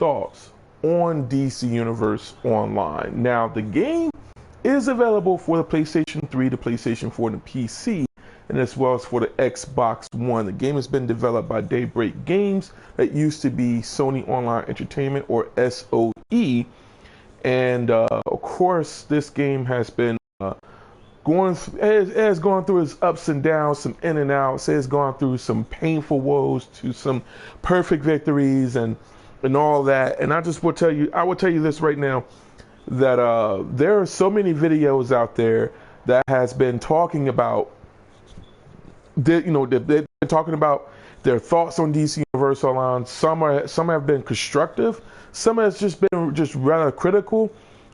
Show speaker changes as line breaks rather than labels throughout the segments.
thoughts on DC Universe Online. Now, the game is available for the PlayStation 3, the PlayStation 4, and the PC, and as well as for the Xbox One. The game has been developed by Daybreak Games, that used to be Sony Online Entertainment, or SOE. And of course, this game has been has gone through its ups and downs, some in and outs. It has gone through some painful woes to some perfect victories and all that. And I will tell you this right now, that there are so many videos out there that has been talking about, they've been talking about their thoughts on DC Universe Online. Some have been constructive. Some has just been rather critical.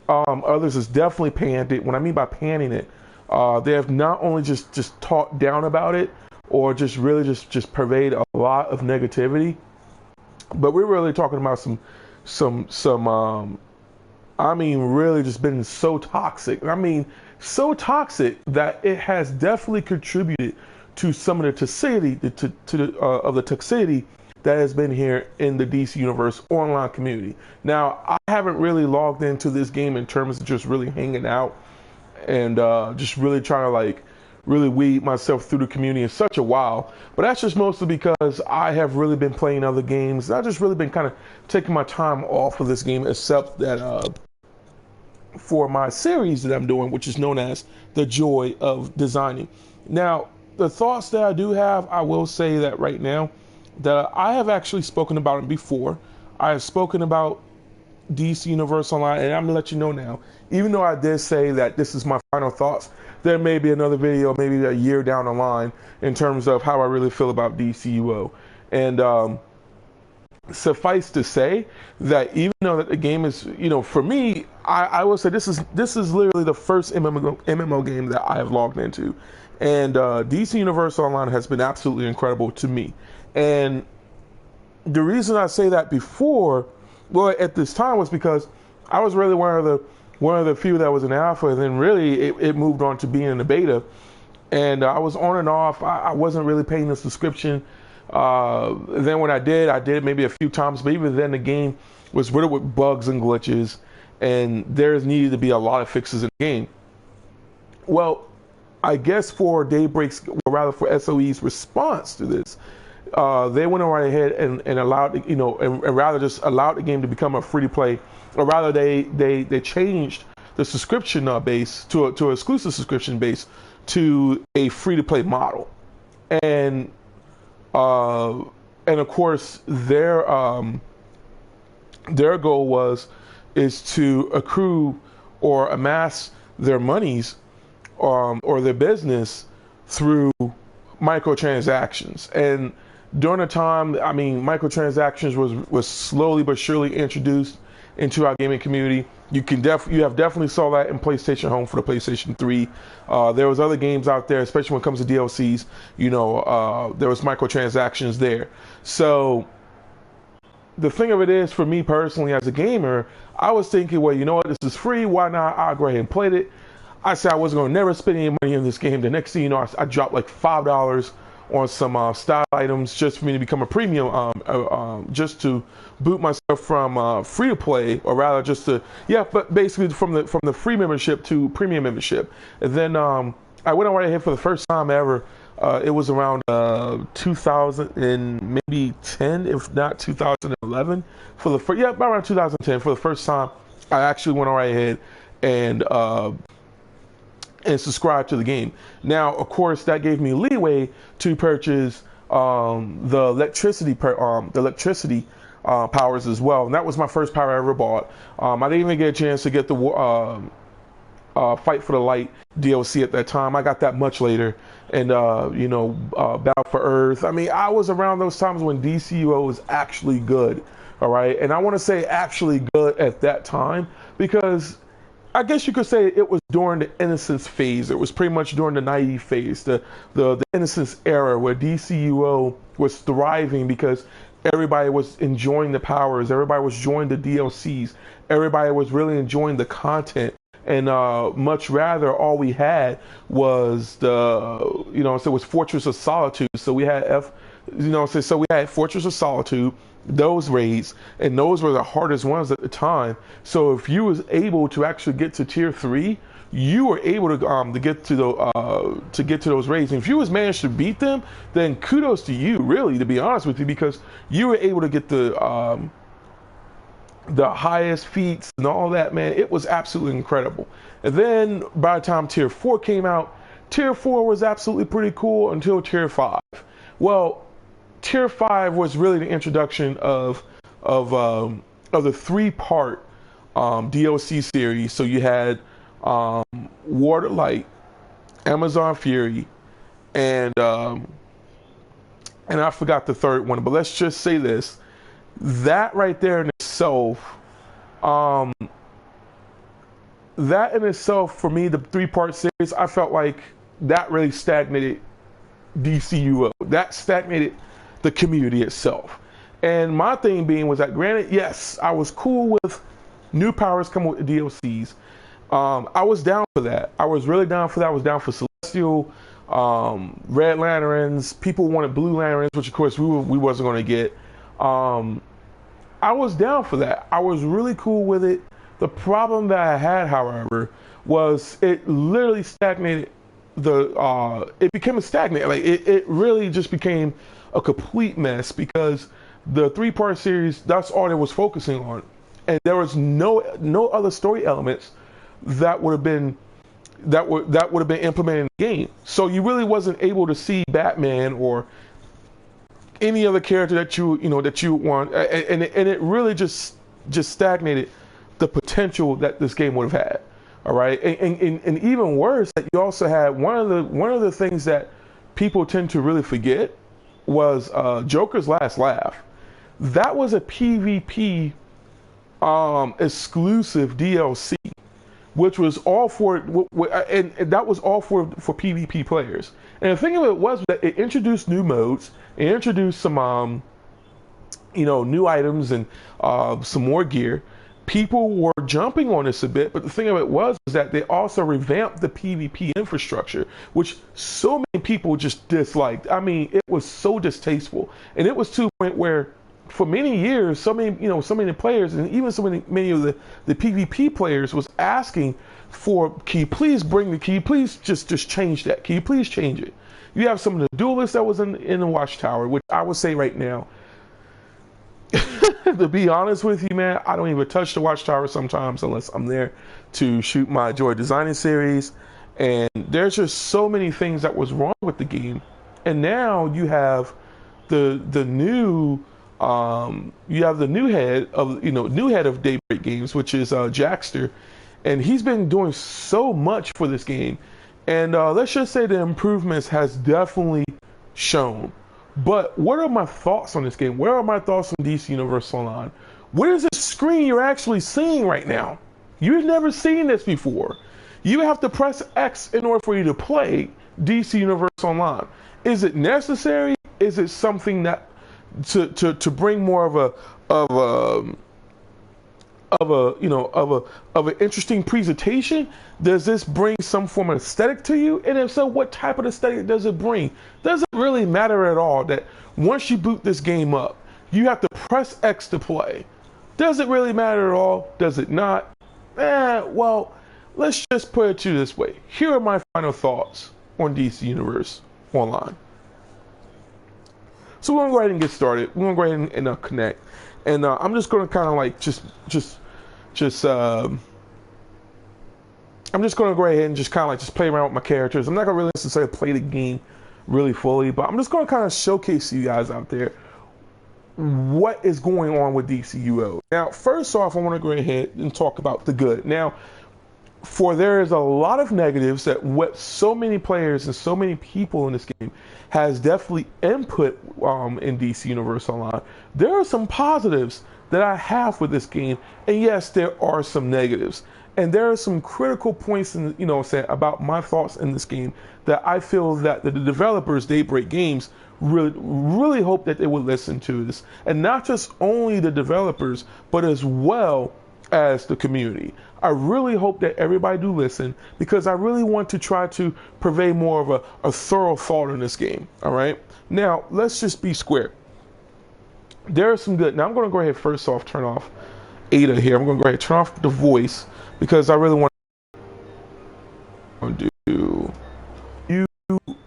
Others is definitely panned it. What I mean by panning it, they have not only just talked down about it, or just really just pervade a lot of negativity, but we're really talking about some I mean, really just been so toxic. I mean, so toxic that it has definitely contributed to some of the toxicity, of the toxicity that has been here in the DC Universe Online community. Now, I haven't really logged into this game in terms of just really hanging out and just really trying to really weed myself through the community in such a while. But that's just mostly because I have really been playing other games. I've just really been kind of taking my time off of this game, except that for my series that I'm doing, which is known as The Joy of Designing. Now, the thoughts that I do have, I will say that right now, that I have actually spoken about it before. I have spoken about DC Universe Online, and I'm gonna let you know now, even though I did say that this is my final thoughts, there may be another video, maybe a year down the line, in terms of how I really feel about DCUO. And suffice to say that even though that the game is, for me, I will say this is literally the first MMO game that I have logged into. And DC Universe Online has been absolutely incredible to me. And the reason I say that before, well, at this time, was because I was really one of the few that was in alpha, and then really it moved on to being in the beta. And I was on and off. I wasn't really paying the subscription. Then when I did maybe a few times, but even then the game was riddled with bugs and glitches, and there needed to be a lot of fixes in the game. Well, I guess for Daybreak's, or rather for SOE's response to this, they went right ahead and allowed, and rather just allowed the game to become a free-to-play, or rather they changed the subscription base to an exclusive subscription base to a free-to-play model. And of course their goal is to accrue or amass their monies or their business through microtransactions. And during the time, I mean, microtransactions was slowly but surely introduced into our gaming community. You have definitely saw that in PlayStation Home for the PlayStation 3. There was other games out there, especially when it comes to DLCs. There was microtransactions there. So the thing of it is, for me personally as a gamer, I was thinking, well, you know what, this is free. Why not? I'll go ahead and play it. I said I wasn't going to never spend any money in this game. The next thing you know, I dropped like $5 on some style items just for me to become a premium, just to boot myself from free to play, or rather just to, but basically from the free membership to premium membership. And then I went on right ahead for the first time ever. It was around 2010, if not 2011, for the first, about around 2010 for the first time. I actually went on right ahead and subscribe to the game. Now, of course, that gave me leeway to purchase the electricity powers as well, and that was my first power I ever bought. I didn't even get a chance to get the Fight for the Light DLC at that time. I got that much later, and Battle for Earth. I mean, I was around those times when DCUO was actually good, all right? And I want to say actually good at that time, because I guess you could say it was during the innocence phase. It was pretty much during the naive phase, the innocence era, where DCUO was thriving because everybody was enjoying the powers, everybody was enjoying the DLCs, everybody was really enjoying the content, and much rather all we had was it was Fortress of Solitude. So we had so we had Fortress of Solitude, those raids, and those were the hardest ones at the time. So if you was able to actually get to tier 3, you were able to get to those raids. And if you was managed to beat them, then kudos to you, really, to be honest with you, because you were able to get the highest feats and all that, man. It was absolutely incredible. And then by the time tier 4 came out, tier 4 was absolutely pretty cool until tier 5. Well, tier 5 was really the introduction of the 3-part DLC series. So you had Water Light, Amazon Fury, and I forgot the third one, but let's just say this. That right there in itself, for me, the 3-part series, I felt like that really stagnated DCUO. That stagnated the community itself. And my thing being was that, granted, yes, I was cool with new powers coming with the DLCs. I was down for that. I was really down for that. I was down for Celestial, Red Lanterns. People wanted Blue Lanterns, which of course we wasn't going to get. I was down for that. I was really cool with it. The problem that I had, however, was it literally stagnated. It became a stagnant. Like it really just became a complete mess, because the 3-part series, that's all it was focusing on, and there was no other story elements that would have been implemented in the game. So you really wasn't able to see Batman or any other character that you want, and it really just stagnated the potential that this game would have had. All right, and even worse, that you also had one of the things that people tend to really forget was Joker's Last Laugh. That was a PvP exclusive DLC, which was all for, and that was all for PvP players. And the thing of it was that it introduced new modes, it introduced some new items and some more gear. People were jumping on this a bit, but the thing of it was that they also revamped the PvP infrastructure, which so many people just disliked. I mean, it was so distasteful, and it was to a point where, for many years, so many players, and even many of the PvP players, was asking for, can you please just change that? Can you please change it? You have some of the duelists that was in the Watchtower, which I would say right now, to be honest with you, man, I don't even touch the Watchtower sometimes unless I'm there to shoot my Joy Designing series. And there's just so many things that was wrong with the game. And now you have the new head of Daybreak Games, which is Jackster, and he's been doing so much for this game. And let's just say the improvements has definitely shown. But what are my thoughts on this game? Where are my thoughts on DC Universe Online? What is this screen you're actually seeing right now? You've never seen this before. You have to press X in order for you to play DC Universe Online. Is it necessary? Is it something that to bring more of an interesting presentation? Does this bring some form of aesthetic to you? And if so, what type of aesthetic does it bring? Does it really matter at all that once you boot this game up, you have to press X to play? Does it really matter at all? Does it not? Well, let's just put it to you this way. Here are my final thoughts on DC Universe Online. So we're gonna go ahead and get started. We're gonna go ahead and connect, and I'm just gonna kind of like I'm just gonna go ahead and just kind of like just play around with my characters. I'm not gonna really necessarily play the game really fully, but I'm just gonna kind of showcase to you guys out there what is going on with DCUO. Now, first off, I want to go ahead and talk about the good. Now, for there is a lot of negatives that what so many players and so many people in this game has definitely input in DC Universe Online. There are some positives that I have with this game, and yes, there are some negatives. And there are some critical points in, about my thoughts in this game that I feel that the developers, Daybreak Games, really hope that they would listen to this. And not just only the developers, but as well as the community. I really hope that everybody do listen, because I really want to try to purvey more of a thorough thought in this game. All right. Now, let's just be square. there is some good. Now I'm going to go ahead first off, turn off AToH here. I'm going to go ahead and turn off the voice because I really want to do you.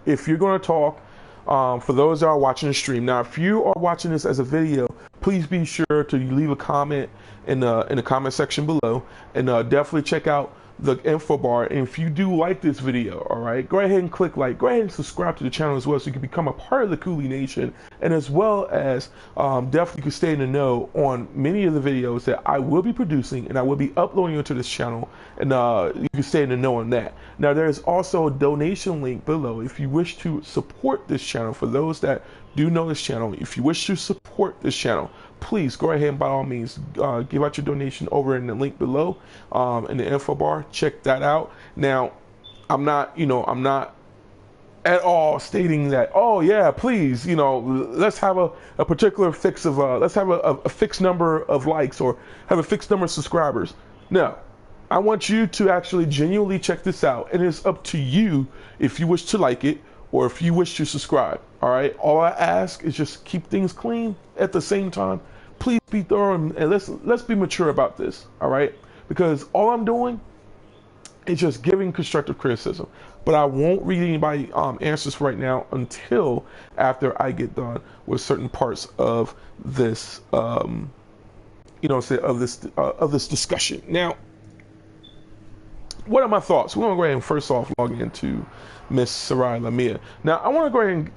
If you're going to talk, for those that are watching the stream, now if you are watching this as a video, please be sure to leave a comment in the comment section below, and definitely check out the info bar. And if you do like this video, all right, go ahead and click like, go ahead and subscribe to the channel as well, so you can become a part of the Cooley Nation, and as well as definitely you can stay in the know on many of the videos that I will be producing and I will be uploading onto this channel, and you can stay in the know on that. Now there is also a donation link below if you wish to support this channel. For those that do know this channel, if you wish to support this channel, please go ahead and by all means give out your donation over in the link below in the info bar. Check that out. Now I'm not at all stating that, oh yeah, please, let's have a particular fix of let's have a fixed number of likes or have a fixed number of subscribers. No, I want you to actually genuinely check this out, and it's up to you if you wish to like it or if you wish to subscribe. All right, all I ask is just keep things clean. At the same time, please be thorough, and let's be mature about this. All right, because all I'm doing is just giving constructive criticism, but I won't read anybody answers right now until after I get done with certain parts of this of this discussion. Now, what are my thoughts? We're gonna go ahead and first off log into Miss Sarai Lamia. Now I want to go ahead and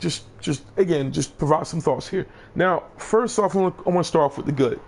just provide some thoughts here. Now, first off, I want to start off with the good.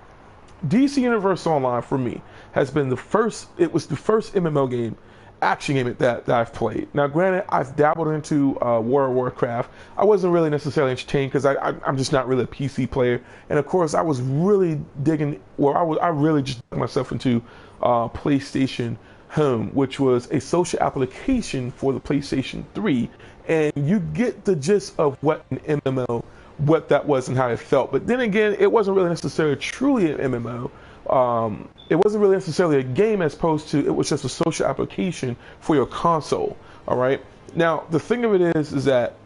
DC Universe Online for me has been the first. It was the first MMO game, action game that I've played. Now, granted, I've dabbled into World of Warcraft. I wasn't really necessarily entertained because I'm just not really a PC player, and of course, I was really digging. Well, I really just dug myself into PlayStation Home, which was a social application for the PlayStation 3, and you get the gist of what an MMO, what that was and how it felt. But then again, it wasn't really necessarily truly an MMO. It wasn't really necessarily a game, as opposed to it was just a social application for your console. All right. Now the thing of it is that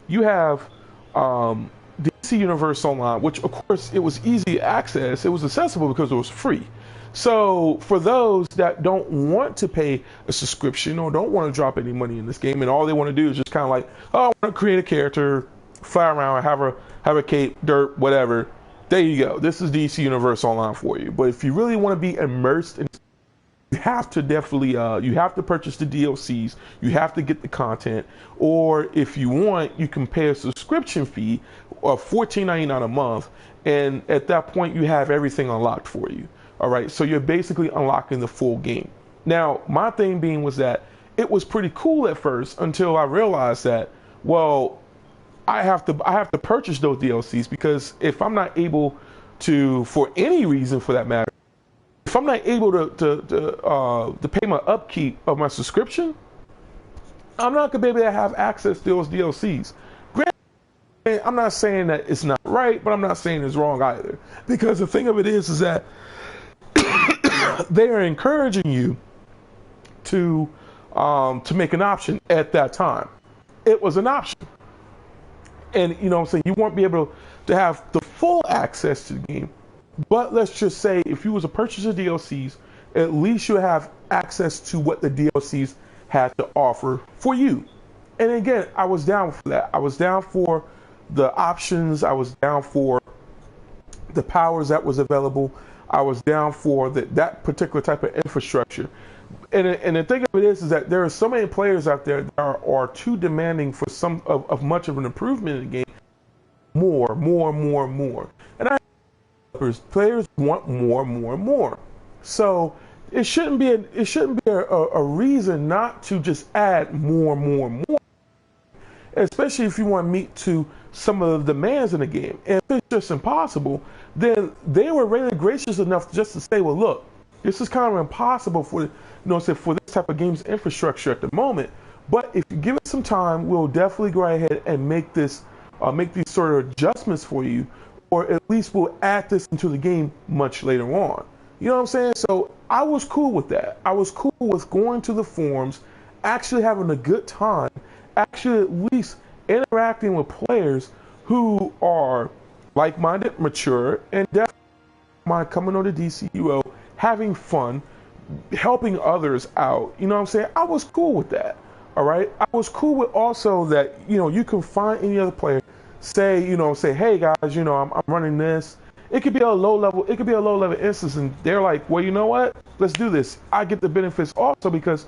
you have DC Universe Online, which of course it was easy access. It was accessible because it was free. So for those that don't want to pay a subscription or don't want to drop any money in this game, and all they want to do is just kind of like, oh, I want to create a character, fly around, have a cape, dirt, whatever. There you go. This is DC Universe Online for you. But if you really want to be immersed in, you have to definitely you have to purchase the DLCs. You have to get the content, or if you want, you can pay a subscription fee of $14.99 a month, and at that point you have everything unlocked for you. All right, so you're basically unlocking the full game. Now, my thing being was that it was pretty cool at first until I realized that, well, I have to purchase those DLCs, because if I'm not able to, for any reason for that matter, if I'm not able to pay my upkeep of my subscription, I'm not gonna be able to have access to those DLCs. Granted, I'm not saying that it's not right, but I'm not saying it's wrong either, because the thing of it is that they are encouraging you to make an option at that time. It was an option. And you know what I'm saying, you won't be able to have the full access to the game. But let's just say if you was a purchaser of DLCs, at least you have access to what the DLCs had to offer for you. And again, I was down for that. I was down for the options. I was down for the powers that was available. I was down for that particular type of infrastructure. And the thing of it is that there are so many players out there that are too demanding for some of much of an improvement in the game. More. And players want more. So it shouldn't be a reason not to just add more. Especially if you want to meet to some of the demands in the game. And if it's just impossible, then they were really gracious enough just to say, well, look, this is kind of impossible for this type of games infrastructure at the moment. But if you give it some time, we'll definitely go ahead and make these sort of adjustments for you, or at least we'll add this into the game much later on. You know what I'm saying? So I was cool with that. I was cool with going to the forums, actually having a good time, actually at least interacting with players who are like-minded, mature, and definitely mind coming on to DCUO, having fun, helping others out. You know what I'm saying? I was cool with that. All right. I was cool with also that, you can find any other player, say, say, hey guys, I'm running this. It could be a low level instance, and they're like, well, you know what? Let's do this. I get the benefits also because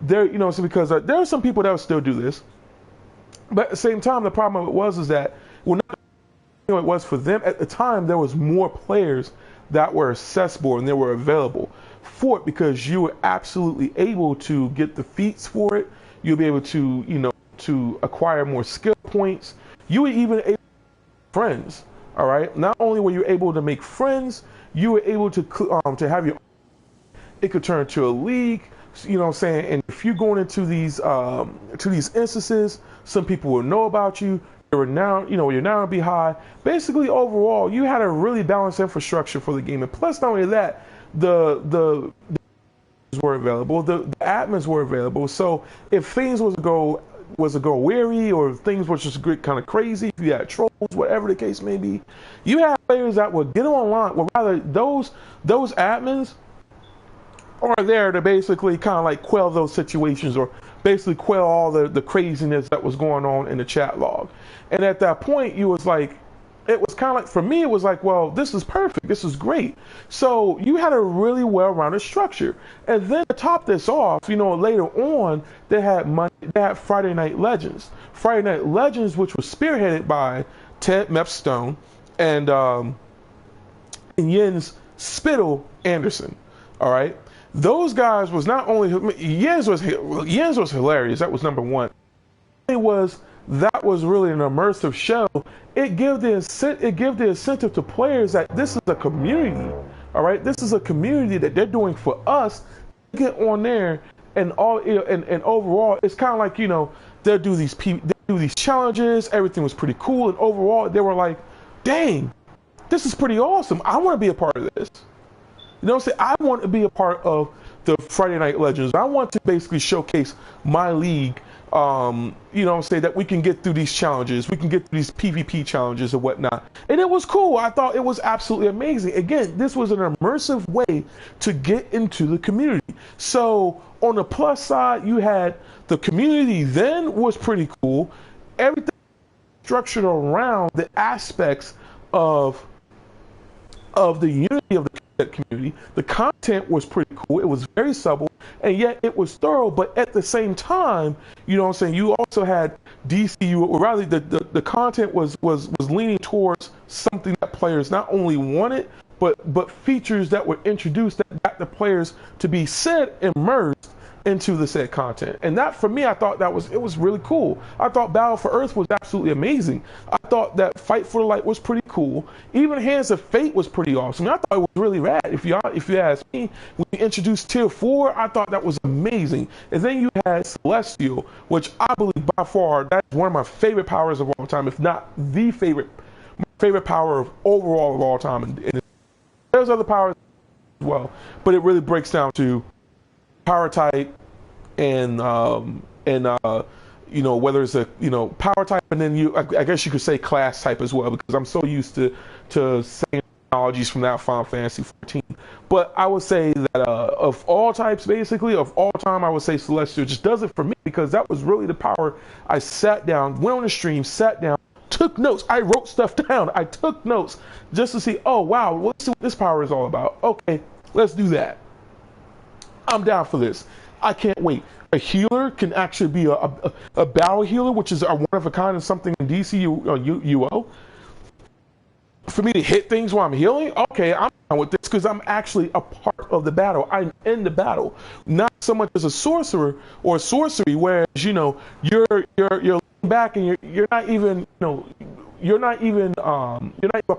there are some people that will still do this. But at the same time, the problem of it was that, well, not it was for them at the time, there was more players that were accessible and they were available for it because you were absolutely able to get the feats for it. You'll be able to, to acquire more skill points. You were even able to make friends. All right. Not only were you able to make friends, you were able to have your. It could turn to a league. You know what I'm saying? And if you're going into these instances, some people will know about you. You're now gonna be high. Basically, overall, you had a really balanced infrastructure for the game. And plus, not only that, the were available, the admins were available. So if things was to go weary, or things were just kind of crazy, if you had trolls, whatever the case may be, you had players that would get online. Well, rather those admins are there to basically kind of like quell those situations, or basically quell all the craziness that was going on in the chat log. And at that point, it was kind of like, for me, it was like, well, this is perfect. This is great. So you had a really well-rounded structure. And then to top this off, later on, they had Friday Night Legends. Friday Night Legends, which was spearheaded by Ted Mepstone and Jens Spittle Anderson. All right. Those guys was not only Jens was hilarious. That was number one. That was really an immersive show. It gave the incentive to players that this is a community. All right, this is a community that they're doing for us. Get on there and overall, it's kind of like they'll do these challenges. Everything was pretty cool, and overall, they were like, "Dang, this is pretty awesome. I want to be a part of this." You know what I'm saying? I want to be a part of the Friday Night Legends. I want to basically showcase my league, that we can get through these challenges. We can get through these PvP challenges and whatnot. And it was cool. I thought it was absolutely amazing. Again, this was an immersive way to get into the community. So on the plus side, you had the community then was pretty cool. Everything structured around the aspects of the unity of the community. The content was pretty cool. It was very subtle, and yet it was thorough. But at the same time, you also had DCU, or rather the content was leaning towards something that players not only wanted, but features that were introduced that got the players to be immersed into the said content. And that, for me, I thought it was really cool. I thought Battle for Earth was absolutely amazing. I thought that Fight for the Light was pretty cool. Even Hands of Fate was pretty awesome. I thought it was really rad. If you ask me, when you introduced Tier 4, I thought that was amazing. And then you had Celestial, which I believe by far that's one of my favorite powers of all time, if not the favorite power of all time. And there's other powers as well, but it really breaks down to power type and whether it's a power type, and then I guess you could say class type as well, because I'm so used to saying technologies from that Final Fantasy 14. But I would say that of all types, basically of all time, I would say Celestial just does it for me, because that was really the power. I sat down, went on the stream, sat down, took notes. I wrote stuff down. I took notes just to see, oh wow, let's see what this power is all about. Okay, let's do that. I'm down for this. I can't wait. A healer can actually be a battle healer, which is a one of a kind of something in DCUO. For me to hit things while I'm healing, okay, I'm down with this, because I'm actually a part of the battle. I'm in the battle, not so much as a sorcerer or sorcery, whereas you're looking back and you're not even a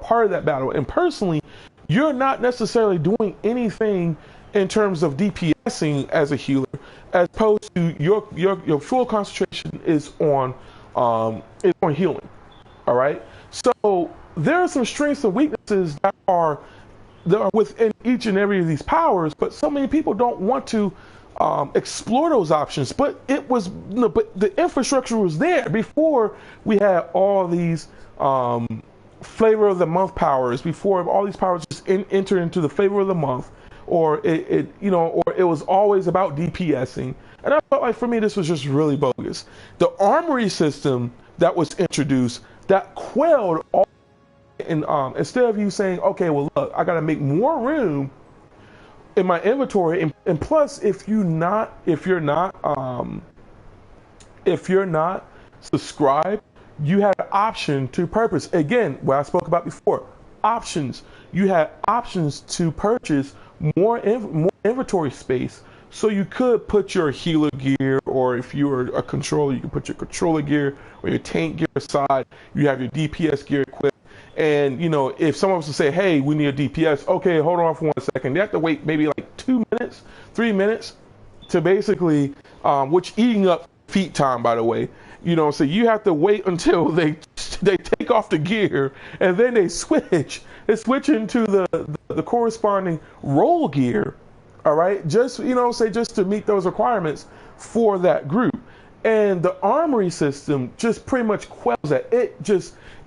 part of that battle. And personally, you're not necessarily doing anything in terms of DPSing as a healer, as opposed to your full concentration is on healing. All right. So there are some strengths and weaknesses that are within each and every of these powers, but so many people don't want to explore those options. But but the infrastructure was there before we had all these flavor of the month powers before all these powers just enter into the flavor of the month, or or it was always about DPSing. And I felt like for me this was just really bogus. The armory system that was introduced that quelled all, and instead of you saying, okay, well look, I got to make more room in my inventory, and plus if you're not subscribed, you had an option to purchase. Again, what I spoke about before, options. You had options to purchase more inventory space, so you could put your healer gear, or if you were a controller, you could put your controller gear or your tank gear aside. You have your DPS gear equipped. And if someone was to say, hey, we need a DPS, okay, hold on for 1 second. They have to wait maybe like 2 minutes, 3 minutes to basically, which eating up feet time, by the way. So you have to wait until they take off the gear, and then they switch into the corresponding role gear. All right, just just to meet those requirements for that group. And the armory system just pretty much quells that.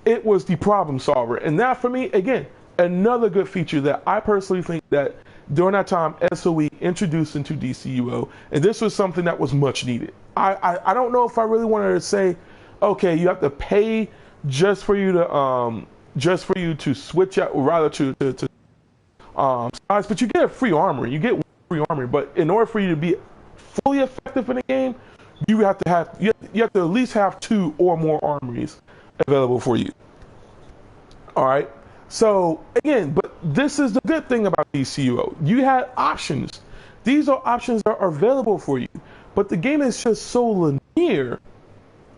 It was the problem solver. And that for me, again, another good feature that I personally think that during that time SOE introduced into DCUO, and this was something that was much needed. I don't know if I really wanted to say, okay, you have to pay just for you to switch out, or rather to size, but you get a free armory. You get free armory, but in order for you to be fully effective in the game, you have to at least have 2 or more armories available for you. All right. So again, but this is the good thing about DCUO. You had options. These are options that are available for you, but the game is just so linear.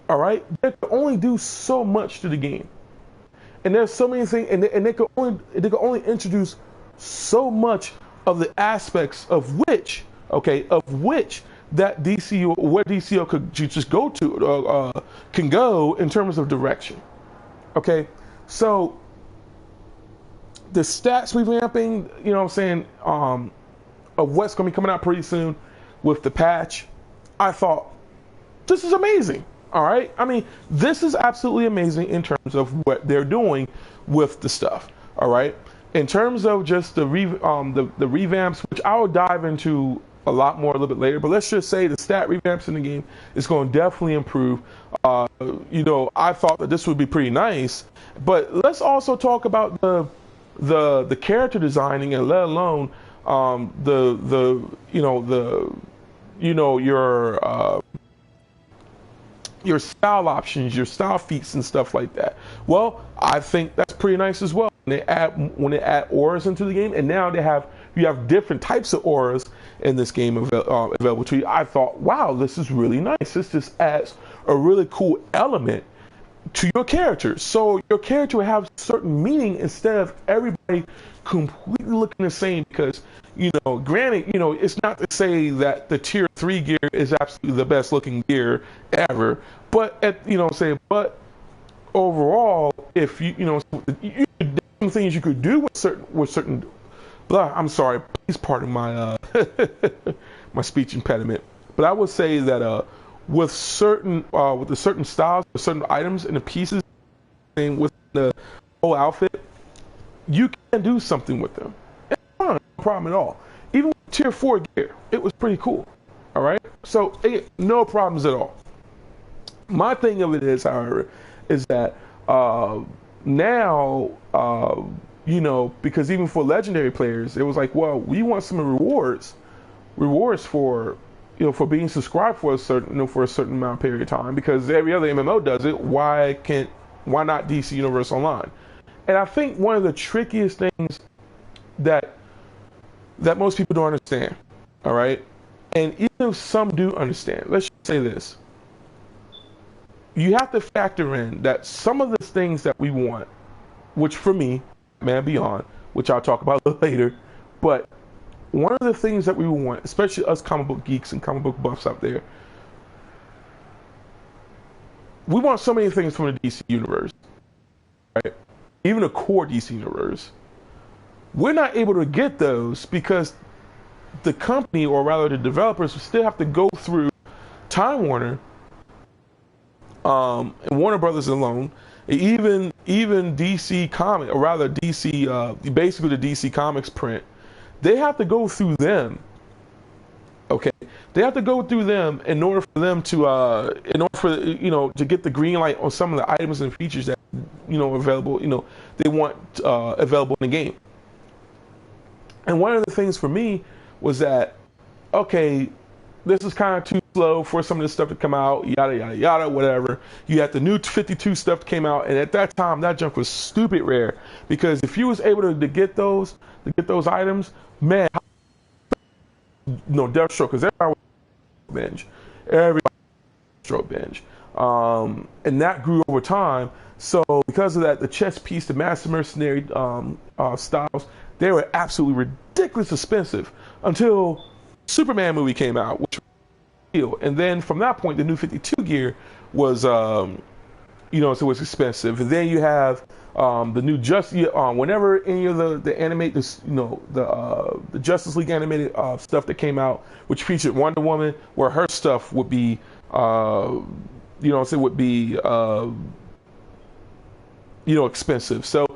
All right. They can only do so much to the game, and there's so many things, and they could only introduce so much of the aspects of which that DCUO, where DCUO could just go to, can go in terms of direction. Okay, so the stats revamping, of what's going to be coming out pretty soon with the patch, I thought, this is amazing. All right, I mean, this is absolutely amazing in terms of what they're doing with the stuff. All right, in terms of just the revamps, which I will dive into a lot more a little bit later, but let's just say the stat revamps in the game is going to definitely improve. I thought that this would be pretty nice, but let's also talk about the character designing, and let alone your style options, your style feats and stuff like that. Well, I think that's pretty nice as well. When they add auras into the game, and now you have different types of auras in this game available to you. I thought, wow, this is really nice. This just adds a really cool element to your character. So your character will have certain meaning instead of everybody completely looking the same, because, granted, it's not to say that the tier 3 gear is absolutely the best looking gear ever, but but overall, if some things you could do with certain I'm sorry, please pardon my my speech impediment, but I would say that with the certain styles, with certain items and the pieces, and with the whole outfit, you can do something with them. It's fine, no problem at all. Even with tier 4 gear, it was pretty cool. All right, so again, no problems at all. My thing of it is, however, is that now, because even for legendary players, it was like, well, we want some rewards for being subscribed for a certain amount of period of time, because every other MMO does it. Why not DC Universe Online? And I think one of the trickiest things that most people don't understand, all right, and even if some do understand, let's just say this: you have to factor in that some of the things that we want, which for me, Man Beyond, which I'll talk about a little later, but one of the things that we want, especially us comic book geeks and comic book buffs out there, we want so many things from the DC universe, right? Even the core DC universe. We're not able to get those because the company, or rather the developers, still have to go through Time Warner, and Warner Brothers alone, even even DC Comic, or rather DC, basically the DC Comics print, they have to go through them. Okay, they have to go through them in order for them to, in order for to get the green light on some of the items and features that available. They want available in the game. And one of the things for me was that, okay, this is kind of too slow for some of this stuff to come out, yada, yada, yada, whatever. You had the new 52 stuff that came out, and at that time, that junk was stupid rare, because if you was able to get those items, man, Deathstroke, because everybody was binge. Everybody was Deathstroke binge. And that grew over time. So because of that, the chess piece, the Master Mercenary styles, they were absolutely ridiculously expensive until Superman movie came out, which was a deal. And then from that point, the new 52 gear was, so it was expensive. And then you have the new whenever any of the animated, the Justice League animated stuff that came out, which featured Wonder Woman, where her stuff would be, expensive. So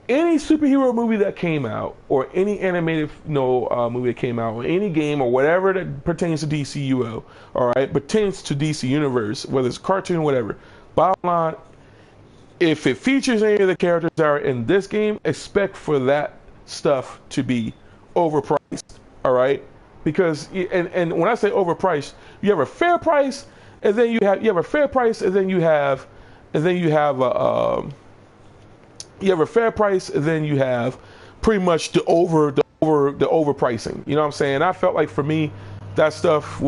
any superhero movie that came out, or any animated movie that came out, or any game or whatever that pertains to DCUO, all right, pertains to DC Universe, whether it's cartoon or whatever, bottom line, if it features any of the characters that are in this game, expect for that stuff to be overpriced, all right? Because and when I say overpriced, you have a fair price, and then you have a fair price, and then you have a fair price, and then you have pretty much the overpricing. You know what I'm saying? I felt like for me, that stuff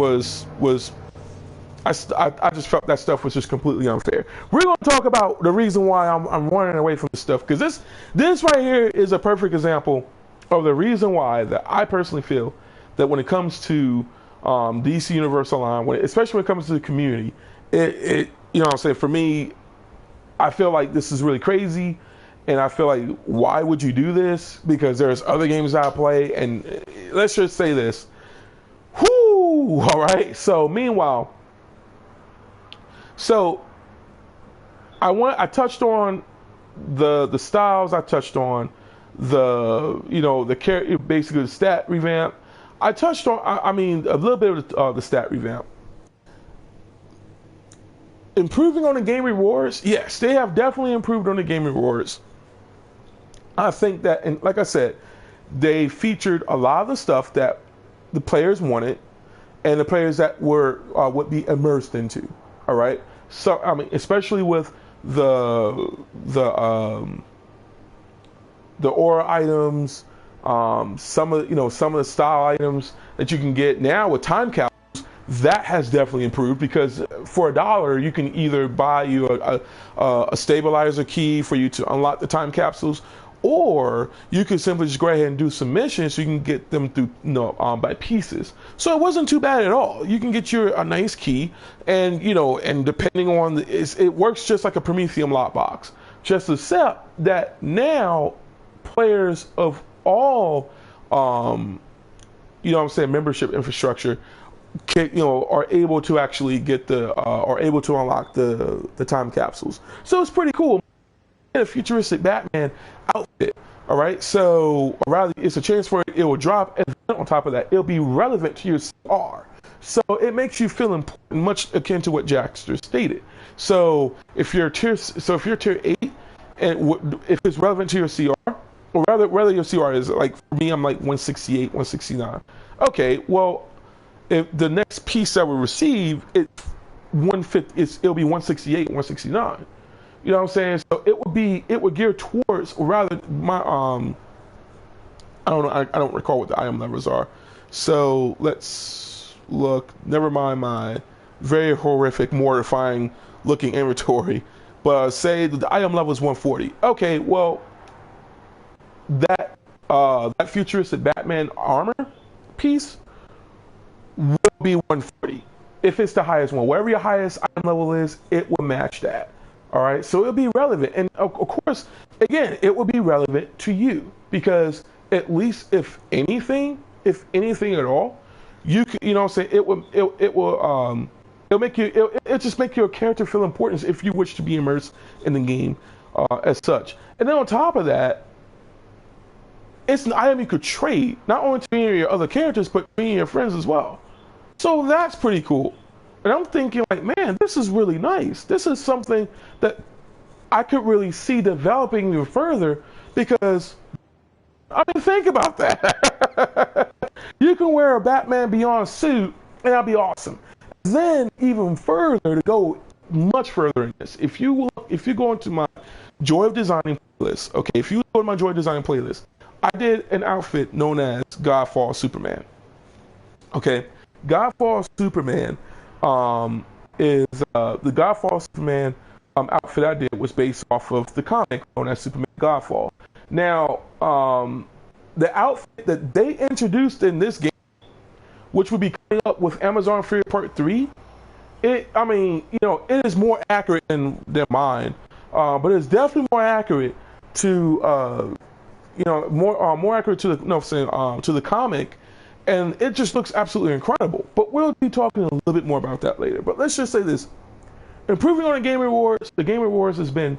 I just felt that stuff was just completely unfair. We're going to talk about the reason why I'm running away from this stuff, because this right here is a perfect example of the reason why that I personally feel that when it comes to DC Universe Online, especially when it comes to the community, it you know what I'm saying, for me, I feel like this is really crazy. And I feel like, why would you do this? Because there's other games I play, and let's just say this. Whoo! All right. So meanwhile, I touched on the styles. I touched on basically the stat revamp. I touched on a little bit of the stat revamp. Improving on the game rewards. Yes, they have definitely improved on the game rewards. I think that, and like I said, they featured a lot of the stuff that the players wanted, and the players that would be immersed into. All right, so especially with the aura items, some of the style items that you can get now with time capsules. That has definitely improved, because for $1 you can either buy you a stabilizer key for you to unlock the time capsules, or you can simply just go ahead and do some missions so you can get them through by pieces. So it wasn't too bad at all. You can get a nice key, and and depending on it works just like a Prometheum lockbox, just except that now players of all membership infrastructure are able to actually get are able to unlock the time capsules. So it's pretty cool. A futuristic Batman outfit. All right, so rather it's a chance for it will drop, and on top of that, it'll be relevant to your CR. So it makes you feel important, much akin to what Jackster stated. So if you're tier 8, and if it's relevant to your CR, or rather your CR is like, for me, I'm like 168, 169. Okay, well, if the next piece that we receive, it'll be 168, 169. You know what I'm saying? So it would gear towards, or rather my I don't know, I don't recall what the item levels are. So let's look. Never mind my very horrific, mortifying looking inventory. But say the item level is 140. Okay, well that futuristic Batman armor piece will be 140. If it's the highest one, whatever your highest item level is, it will match that. All right, so it'll be relevant, and of course, again, it will be relevant to you, because at least if anything at all, you can, it'll make you, it'll just make your character feel important if you wish to be immersed in the game, as such. And then on top of that, it's an item you could trade, not only to me and your other characters, but me and your friends as well. So that's pretty cool. And I'm thinking like, man, this is really nice. This is something that I could really see developing even further, because I mean, think about that. You can wear a Batman Beyond suit and that'd be awesome. Then even further, to go much further in this, if you go into my Joy of Designing playlist, okay, if you go to my Joy of Design playlist, I did an outfit known as Godfall Superman. Okay, Godfall Superman is the Godfall Superman outfit I did was based off of the comic known as Superman Godfall. Now, the outfit that they introduced in this game, which will be coming up with Amazon Free Part 3, it is more accurate than mine, but it's definitely more accurate to more accurate to the comic, and it just looks absolutely incredible. But we'll be talking a little bit more about that later. But let's just say this: improving on the Game Rewards. The Game Rewards has been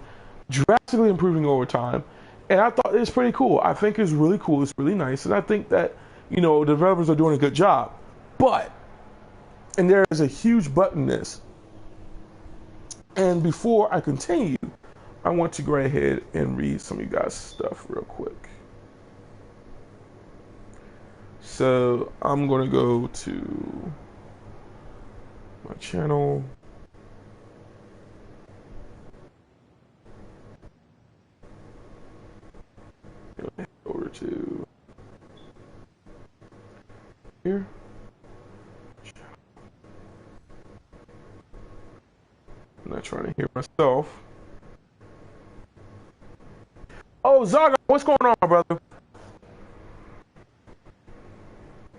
drastically improving over time, and I thought it's pretty cool. I think it's really cool. It's really nice, and I think that developers are doing a good job. But, and there is a huge but in this. And before I continue, I want to go ahead and read some of you guys' stuff real quick. So I'm going to go to my channel. Head over to here. I'm not trying to hear myself. Oh, Zaga, what's going on, brother?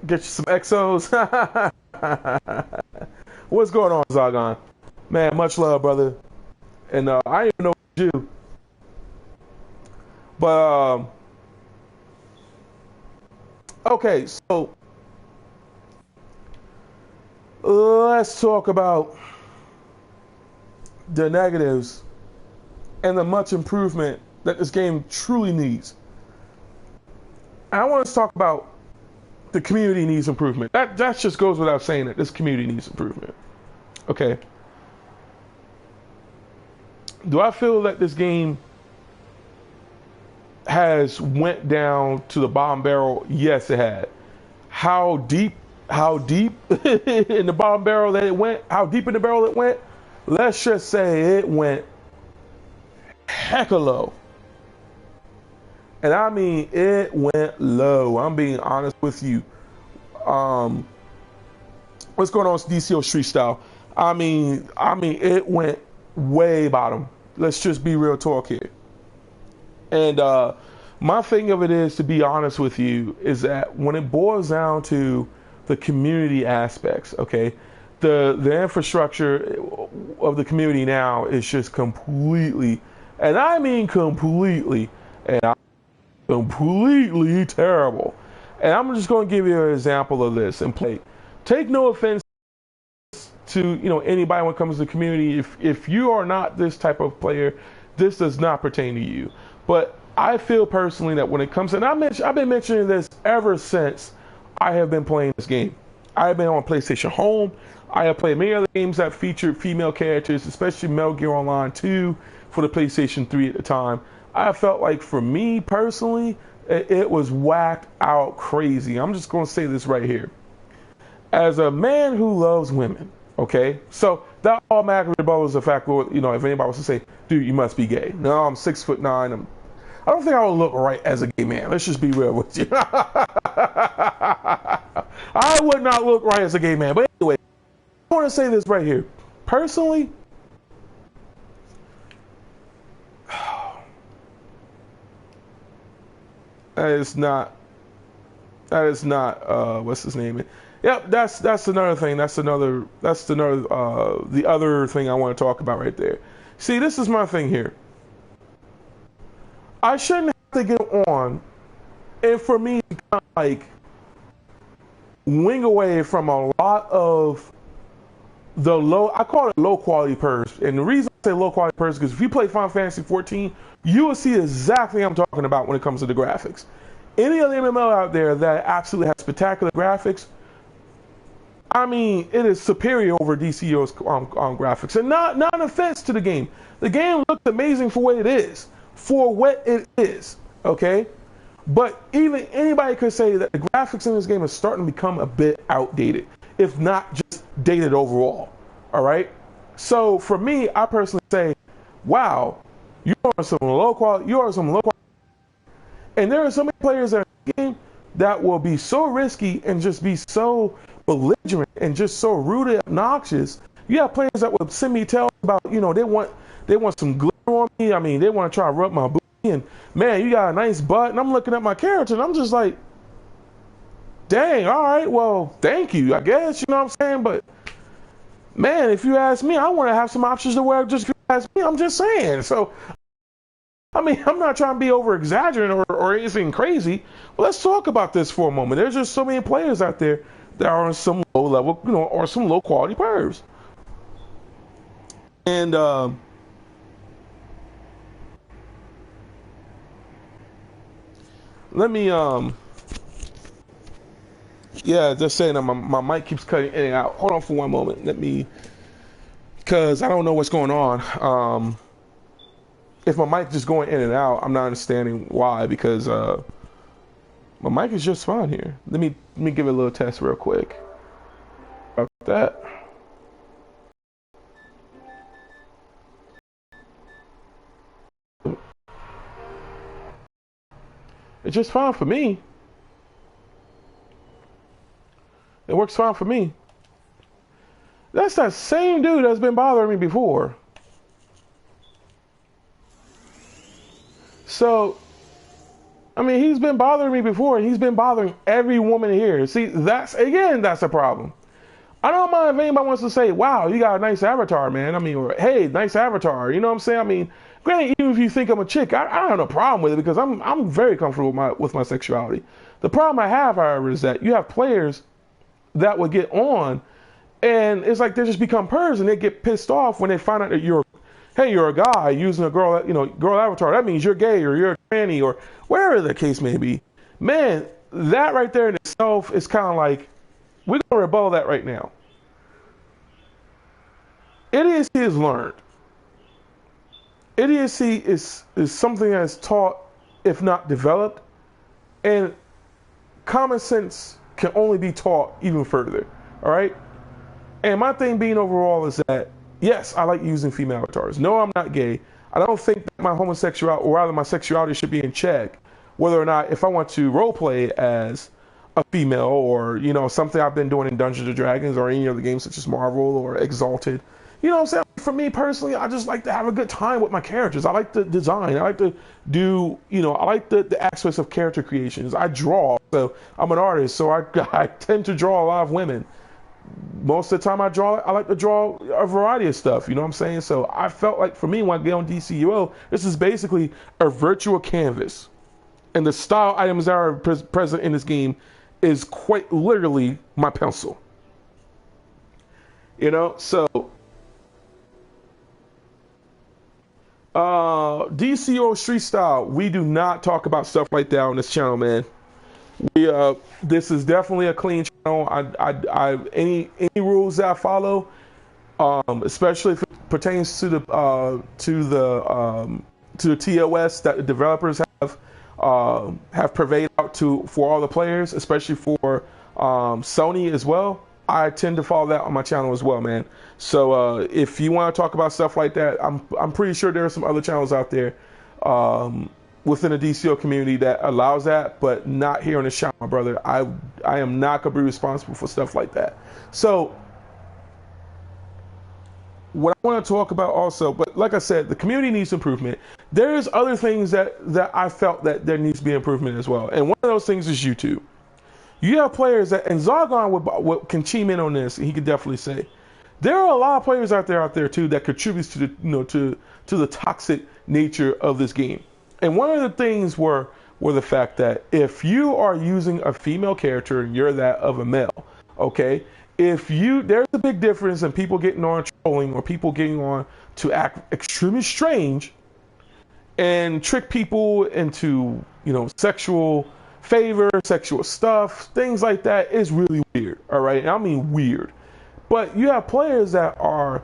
Get you some XOs. What's going on, Zagon? Man, much love, brother. And I didn't even know what you do. But, okay, so let's talk about the negatives and the much improvement that this game truly needs. I want to talk about the community needs improvement. That just goes without saying that this community needs improvement. Okay. Do I feel that this game has went down to the bottom barrel? Yes, it had. How deep in the bottom barrel that it went? How deep in the barrel it went? Let's just say it went hecka low. And I mean, it went low. I'm being honest with you. What's going on with DCUO Street Style? I mean, it went way bottom. Let's just be real talk here. And my thing of it is, to be honest with you, is that when it boils down to the community aspects, okay, the infrastructure of the community now is just completely, and I mean completely, completely terrible. And I'm just going to give you an example of this and play. Take no offense to anybody when it comes to the community. If you are not this type of player, this does not pertain to you. But I feel personally that when it comes, and I've been mentioning this ever since I have been playing this game. I have been on PlayStation Home. I have played many other games that featured female characters, especially Metal Gear Online 2 for the PlayStation 3 at the time. I felt like, for me personally, it was whacked out crazy. I'm just going to say this right here. As a man who loves women, okay, so that automatically bothers the fact that, if anybody was to say, dude, you must be gay. No, I'm 6'9". I don't think I would look right as a gay man. Let's just be real with you. I would not look right as a gay man. But anyway, I want to say this right here. Personally, that is not what's his name? Yep, that's another thing. The other thing I want to talk about right there. See, this is my thing here. I shouldn't have to get on, and for me to kind of like wing away from a lot of the I call it low quality pervs. And the reason say low quality person because if you play Final Fantasy 14, you will see exactly what I'm talking about when it comes to the graphics. Any other MMO out there that absolutely has spectacular graphics, I mean, it is superior over DCUO's graphics. And not an offense to the game. The game looks amazing for what it is. Okay? But even anybody could say that the graphics in this game is starting to become a bit outdated, if not just dated overall. All right? So for me, I personally say, wow, you are some low quality. And there are so many players in the game that will be so risky and just be so belligerent and just so rude and obnoxious. You have players that would send me tells about, they want some glitter on me. I mean, they want to try to rub my booty and, man, you got a nice butt. And I'm looking at my character and I'm just like, dang, all right, well, thank you, I guess, you know what I'm saying? But, man, if you ask me, I want to have some options to wear just if you ask me. I'm just saying. So, I mean, I'm not trying to be over exaggerating or anything crazy. But let's talk about this for a moment. There's just so many players out there that are on some low level, or some low quality pervs. And let me just saying that my mic keeps cutting in and out. Hold on for one moment. Because I don't know what's going on. If my mic just going in and out, I'm not understanding why, because my mic is just fine here. Let me give it a little test real quick about that. It's just fine for me. It works fine for me. That's that same dude that's been bothering me before. So, I mean, he's been bothering me before, and he's been bothering every woman here. See, that's a problem. I don't mind if anybody wants to say, wow, you got a nice avatar, man. I mean, or, hey, nice avatar. You know what I'm saying? I mean, granted, even if you think I'm a chick, I don't have no problem with it because I'm very comfortable with my sexuality. The problem I have, however, is that you have players that would get on, and it's like they just become pervs, and they get pissed off when they find out that you're a guy using a girl avatar. That means you're gay or you're a tranny or whatever the case may be. Man, that right there in itself is kind of like, we're going to rebuttal that right now. Idiocy is learned. Idiocy is something that's taught, if not developed, and common sense can only be taught even further. All right? And my thing being overall is that, yes, I like using female avatars. No, I'm not gay. I don't think that my homosexuality, or rather my sexuality, should be in check. Whether or not, if I want to roleplay as a female, or something I've been doing in Dungeons and Dragons or any other games such as Marvel or Exalted. You know what I'm saying? For me personally, I just like to have a good time with my characters. I like the design. I like to do, I like the aspects of character creations. I draw, so I'm an artist, so I tend to draw a lot of women. Most of the time I like to draw a variety of stuff, you know what I'm saying? So I felt like for me, when I get on DCUO, this is basically a virtual canvas. And the style items that are present in this game is quite literally my pencil. So DCUO Street Style, we do not talk about stuff like that on this channel, man. This is definitely a clean channel. Any rules that I follow, especially if it pertains to the TOS that the developers have purveyed out for all the players, especially for Sony as well. I tend to follow that on my channel as well, man. So if you want to talk about stuff like that, I'm pretty sure there are some other channels out there within the DCO community that allows that, but not here on this channel, my brother. I am not going to be responsible for stuff like that. So what I want to talk about also, but like I said, the community needs improvement. There's other things that I felt that there needs to be improvement as well. And one of those things is YouTube. You have players that, and Zargon can chime in on this, and he could definitely say, there are a lot of players out there too that contributes to the to the toxic nature of this game. And one of the things were the fact that if you are using a female character and you're that of a male, okay, there's a big difference in people getting on trolling or people getting on to act extremely strange and trick people into, sexual favor, sexual stuff, things like that is really weird. All right. I mean, weird. But you have players that are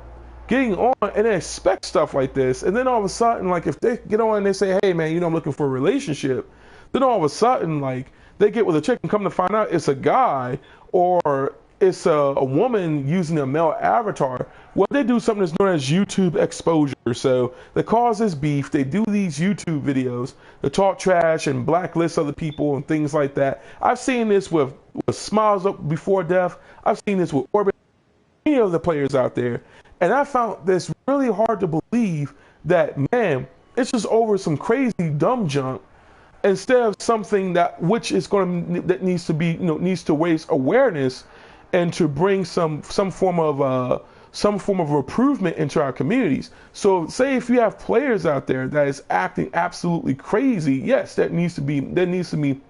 getting on and they expect stuff like this. And then all of a sudden, like if they get on and they say, hey man, I'm looking for a relationship. Then all of a sudden, like they get with a chick and come to find out it's a guy or it's a woman using a male avatar. Well, they do something that's known as YouTube exposure. So they cause this beef. They do these YouTube videos to talk trash and blacklist other people and things like that. I've seen this with Smiles Up Before Death. I've seen this with Orbit, many of the players out there. And I found this really hard to believe that, man, it's just over some crazy dumb junk instead of something that needs to be, needs to raise awareness and to bring some form of improvement into our communities. So say if you have players out there that is acting absolutely crazy, yes, there needs to be an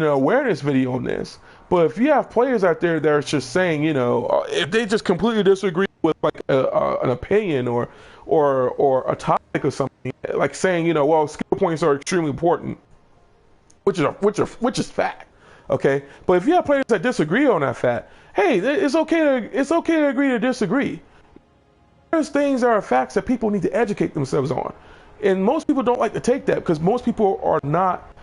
awareness video on this. But if you have players out there that are just saying, if they just completely disagree with like an opinion or a topic or something, like saying, well, skill points are extremely important, which is fact. Okay, but if you have players that disagree on that fact, hey, it's okay to agree to disagree. There's things that are facts that people need to educate themselves on, and most people don't like to take that because most people are not.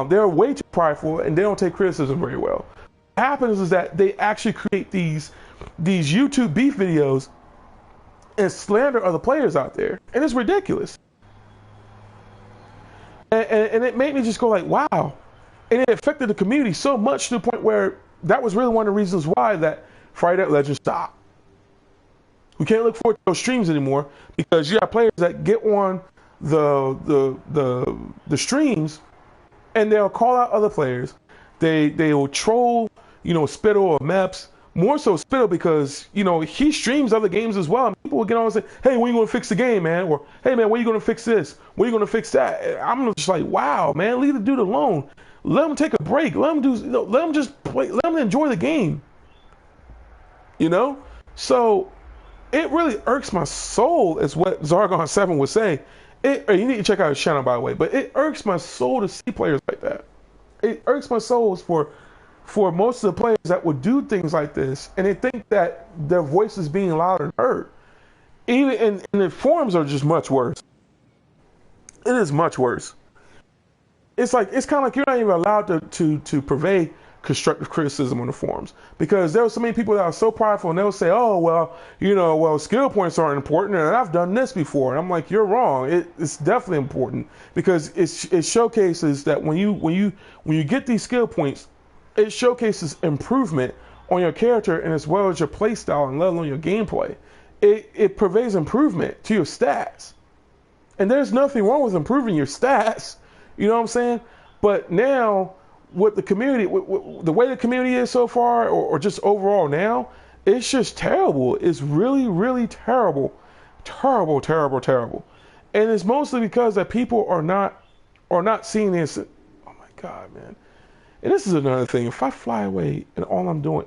They're way too prideful and they don't take criticism very well. What happens is that they actually create these YouTube beef videos and slander other players out there, and it's ridiculous. And it made me just go like, wow. And it affected the community so much to the point where that was really one of the reasons why that Friday Night Legends stopped. We can't look forward to those streams anymore because you have players that get on the streams and they'll call out other players. They will troll, Spittle or Meps. More so Spittle because, he streams other games as well. And people will get on and say, hey, when are you going to fix the game, man? Or, hey, man, when are you going to fix this? When are you going to fix that? I'm just like, wow, man, leave the dude alone. Let him take a break. Let him just play. Let him enjoy the game. So it really irks my soul, is what Zargon7 would say. You need to check out his channel, by the way. But it irks my soul to see players like that. It irks my soul for most of the players that would do things like this, and they think that their voice is being louder and heard. And the forums are just much worse. It is much worse. It's kind of like you're not even allowed to purvey constructive criticism on the forums because there are so many people that are so prideful and they'll say, oh, well, skill points aren't important and I've done this before. And I'm like, you're wrong. It's definitely important because it showcases that when you get these skill points, it showcases improvement on your character and as well as your play style and let alone your gameplay. It purveys improvement to your stats. And there's nothing wrong with improving your stats. You know what I'm saying? But now, with the community, the way the community is so far, or just overall now, it's just terrible. It's really, really terrible. Terrible, terrible, terrible. And it's mostly because that people are not seeing this. Oh my God, man. And this is another thing. If I fly away and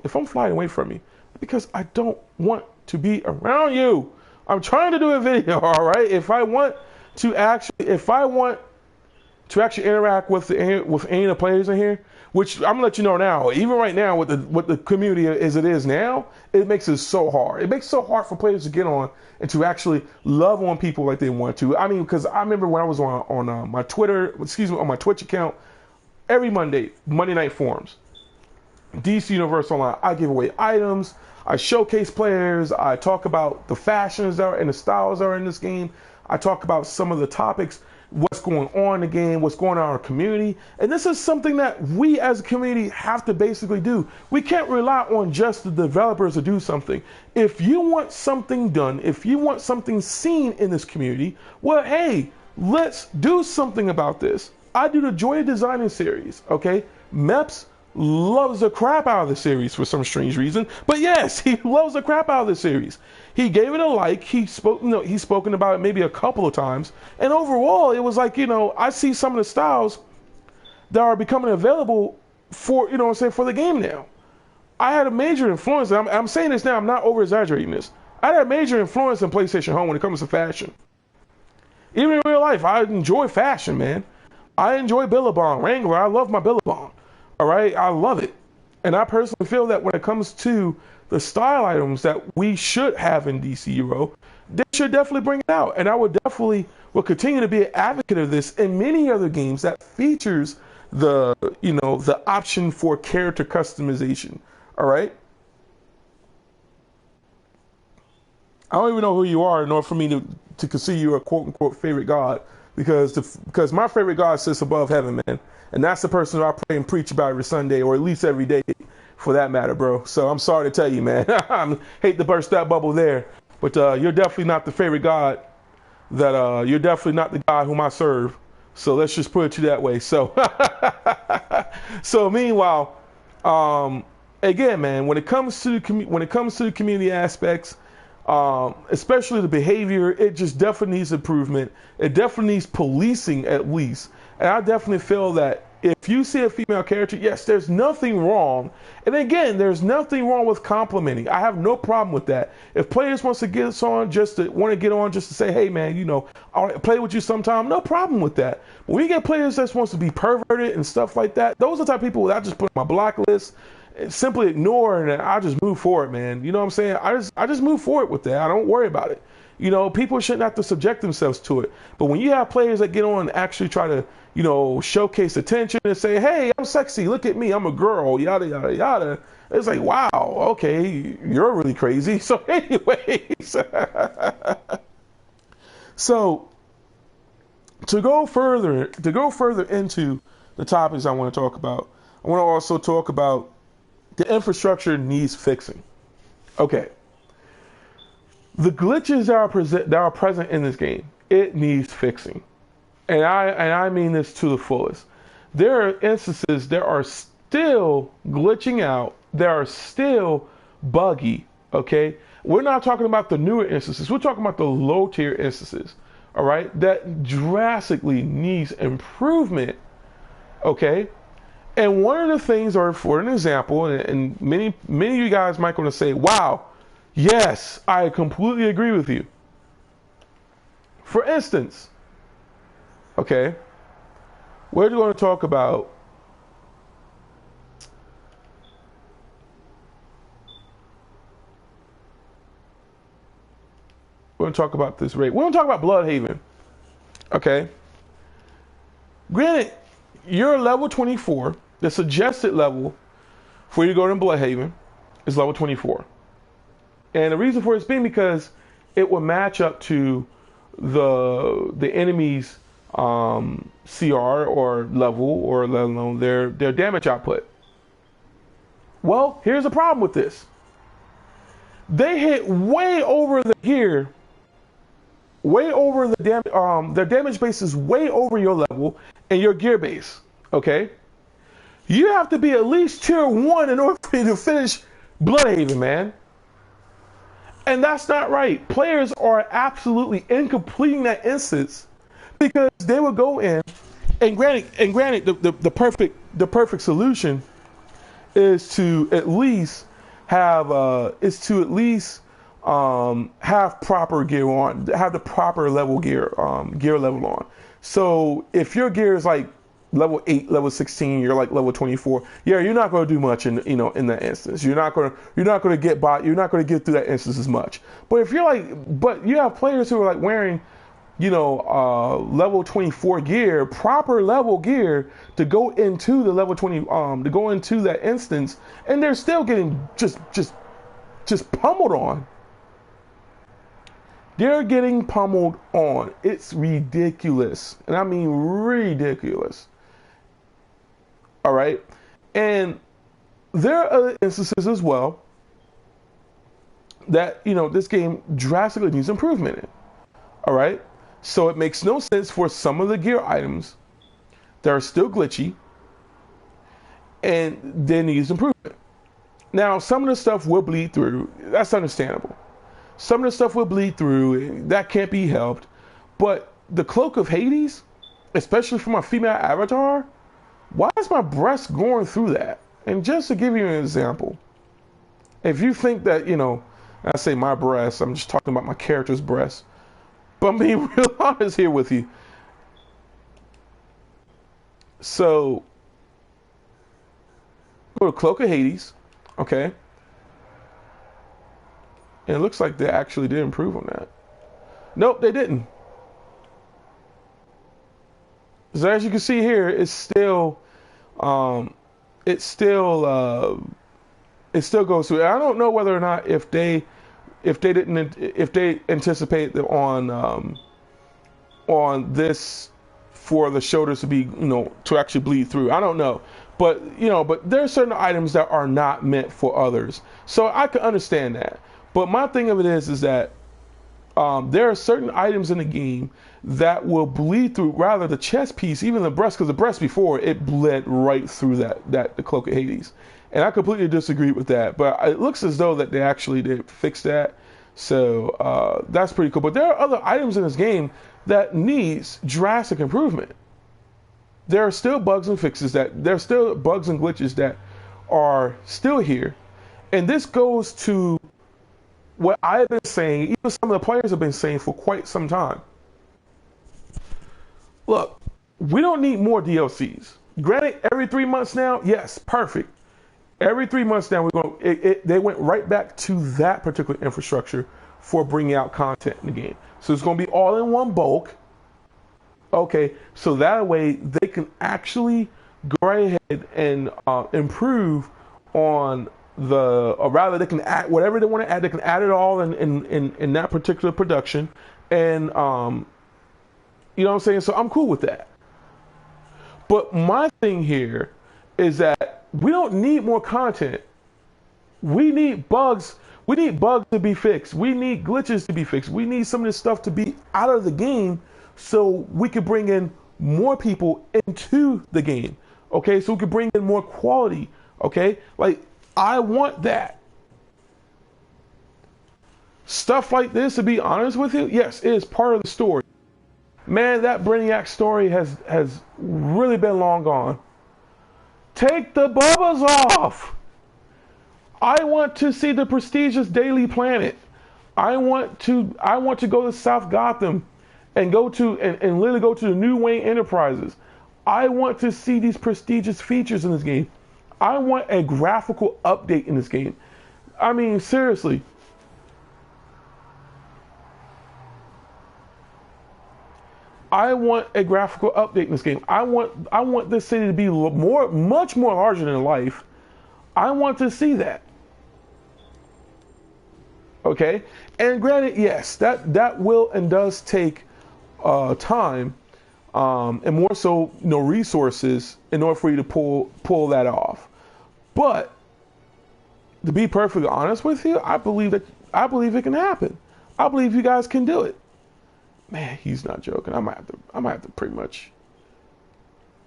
if I'm flying away from you, because I don't want to be around you. I'm trying to do a video, all right? If I want to actually interact with any of the players in here, which I'm gonna let you know now, even right now with the community as it is now, it makes it so hard. It makes it so hard for players to get on and to actually love on people like they want to. I mean, because I remember when I was on my Twitch account, every Monday night forums, DC Universe Online, I give away items, I showcase players, I talk about the fashions that are and the styles that are in this game, I talk about some of the topics, what's going on in the game, what's going on in our community. And this is something that we as a community have to basically do. We can't rely on just the developers to do something. If you want something done, if you want something seen in this community, well, hey, let's do something about this. I do the Joy of Designing series, okay? Meps loves the crap out of the series for some strange reason. But yes, he loves the crap out of the series. He gave it a like. He's spoken about it maybe a couple of times. And overall, it was like, I see some of the styles that are becoming available for, for the game now. I had a major influence. I'm saying this now. I'm not over exaggerating this. I had a major influence in PlayStation Home when it comes to fashion. Even in real life, I enjoy fashion, man. I enjoy Billabong, Wrangler. I love my Billabong. All right, I love it. And I personally feel that when it comes to the style items that we should have in DCUO, they should definitely bring it out. And I would definitely will continue to be an advocate of this in many other games that features the, you know, the option for character customization. All right. I don't even know who you are in order for me to consider you a quote unquote favorite God, because my favorite God sits above heaven, man. And that's the person who I pray and preach about every Sunday, or at least every day for that matter, bro. So I'm sorry to tell you, man. I hate to burst that bubble there, but you're definitely not the favorite God that you're definitely not the God whom I serve. So let's just put it that way. So, so meanwhile, again, man, when it comes to the community aspects, especially the behavior, it just definitely needs improvement. It definitely needs policing at least. And I definitely feel that if you see a female character, yes, there's nothing wrong. And again, there's nothing wrong with complimenting. I have no problem with that. If players want to get us on just to say, hey man, you know, I'll play with you sometime, no problem with that. But when you get players that wants to be perverted and stuff like that, those are the type of people that I just put on my block list, simply ignore, and I just move forward, man. You know what I'm saying? I just move forward with that. I don't worry about it. You know, people shouldn't have to subject themselves to it. But when you have players that get on and actually try to, you know, showcase attention and say, hey, I'm sexy, look at me, I'm a girl, yada, yada, yada. It's like, wow, okay, you're really crazy. So anyways, so to go further into the topics I want to talk about, I want to also talk about the infrastructure needs fixing. Okay. The glitches that are present in this game, it needs fixing. And I mean this to the fullest. There are instances that are still glitching out, that are still buggy, okay? We're not talking about the newer instances. We're talking about the low tier instances, all right? That drastically needs improvement, okay? And one of the things, or for an example, and many of you guys might want to say, wow, yes, I completely agree with you. For instance, okay, we're going to talk about this rate. We're going to talk about Bloodhaven, okay? Granted, you're level 24. The suggested level for you to go to Bloodhaven is level 24. And the reason for it is being because it will match up to the enemy's CR or level, or let alone their damage output. Well, here's the problem with this. They hit way over the gear, way over the damage. Their damage base is way over your level and your gear base. Okay, you have to be at least tier 1 in order for you to finish Bloodhaven, man. And that's not right. Players are absolutely incompleting that instance because they will go in, and granted, the perfect solution is to at least have have proper gear on, have the proper level gear level on. So if your gear is like level 8, level 16, you're like level 24. Yeah, you're not going to do much in that instance. You're not going to get through that instance as much. But if but you have players who are like wearing, level 24 gear, proper level gear to go into the level 20, to go into that instance, and they're still getting just pummeled on. They're getting pummeled on. It's ridiculous, and I mean ridiculous. All right, and there are other instances as well that this game drastically needs improvement in. All right, so it makes no sense for some of the gear items that are still glitchy, and they need improvement. Now, some of the stuff will bleed through. That's understandable. Some of the stuff will bleed through. That can't be helped. But the Cloak of Hades, especially for my female avatar, why is my breast going through that? And just to give you an example, If you think that, you know, I say my breasts, I'm just talking about my character's breasts. But I'm being real honest here with you. So, go to Cloak of Hades, okay? And it looks like they actually did improve on that. Nope, they didn't. So as you can see here, it's still, it still goes through. I don't know whether or not if they anticipate that on this for the shoulders to be, you know, to actually bleed through. I don't know, but you know, but there are certain items that are not meant for others, so I can understand that. But my thing of it is that there are certain items in the game that will bleed through, rather the chest piece, even the breast, because the breast before it bled right through the Cloak of Hades, and I completely disagree with that. But it looks as though that they actually did fix that, so that's pretty cool. But there are other items in this game that needs drastic improvement. There are still bugs and fixes there's still bugs and glitches that are still here, and this goes to what I've been saying, even some of the players have been saying for quite some time. Look, we don't need more DLCs. Granted, every 3 months now, yes, perfect. Every 3 months now, they went right back to that particular infrastructure for bringing out content in the game. So it's going to be all in one bulk. Okay, so that way they can actually go right ahead and improve on or rather they can add whatever they want to add. They can add it all in that particular production, and you know what I'm saying. So I'm cool with that. But my thing here is that we don't need more content. We need bugs. We need bugs to be fixed. We need glitches to be fixed. We need some of this stuff to be out of the game so we can bring in more people into the game. Okay, so we can bring in more quality. Okay, like I want that. Stuff like this, to be honest with you, yes, it is part of the story. Man, that Brainiac story has really been long gone. Take the bubbas off. I want to see the prestigious Daily Planet. I want to go to South Gotham and literally go to the New Wayne Enterprises. I want to see these prestigious features in this game. I want a graphical update in this game. I mean, seriously. I want a graphical update in this game. I want this city to be much more larger than life. I want to see that. Okay, and granted, yes, that will and does take time, and more so, you know, resources in order for you to pull that off. But to be perfectly honest with you, I believe it can happen. I believe you guys can do it. Man, he's not joking. I might have to pretty much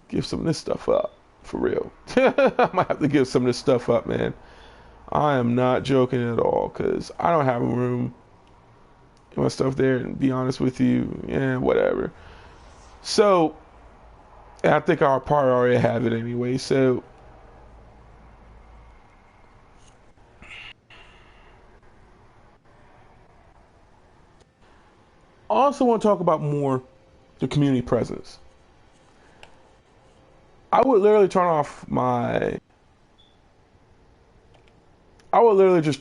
give some of this stuff up for real. I might have to give some of this stuff up, man. I am not joking at all, because I don't have room in my stuff there, and be honest with you, yeah, whatever. So, and I think our part already have it anyway, so I also want to talk about more the community presence. I would literally just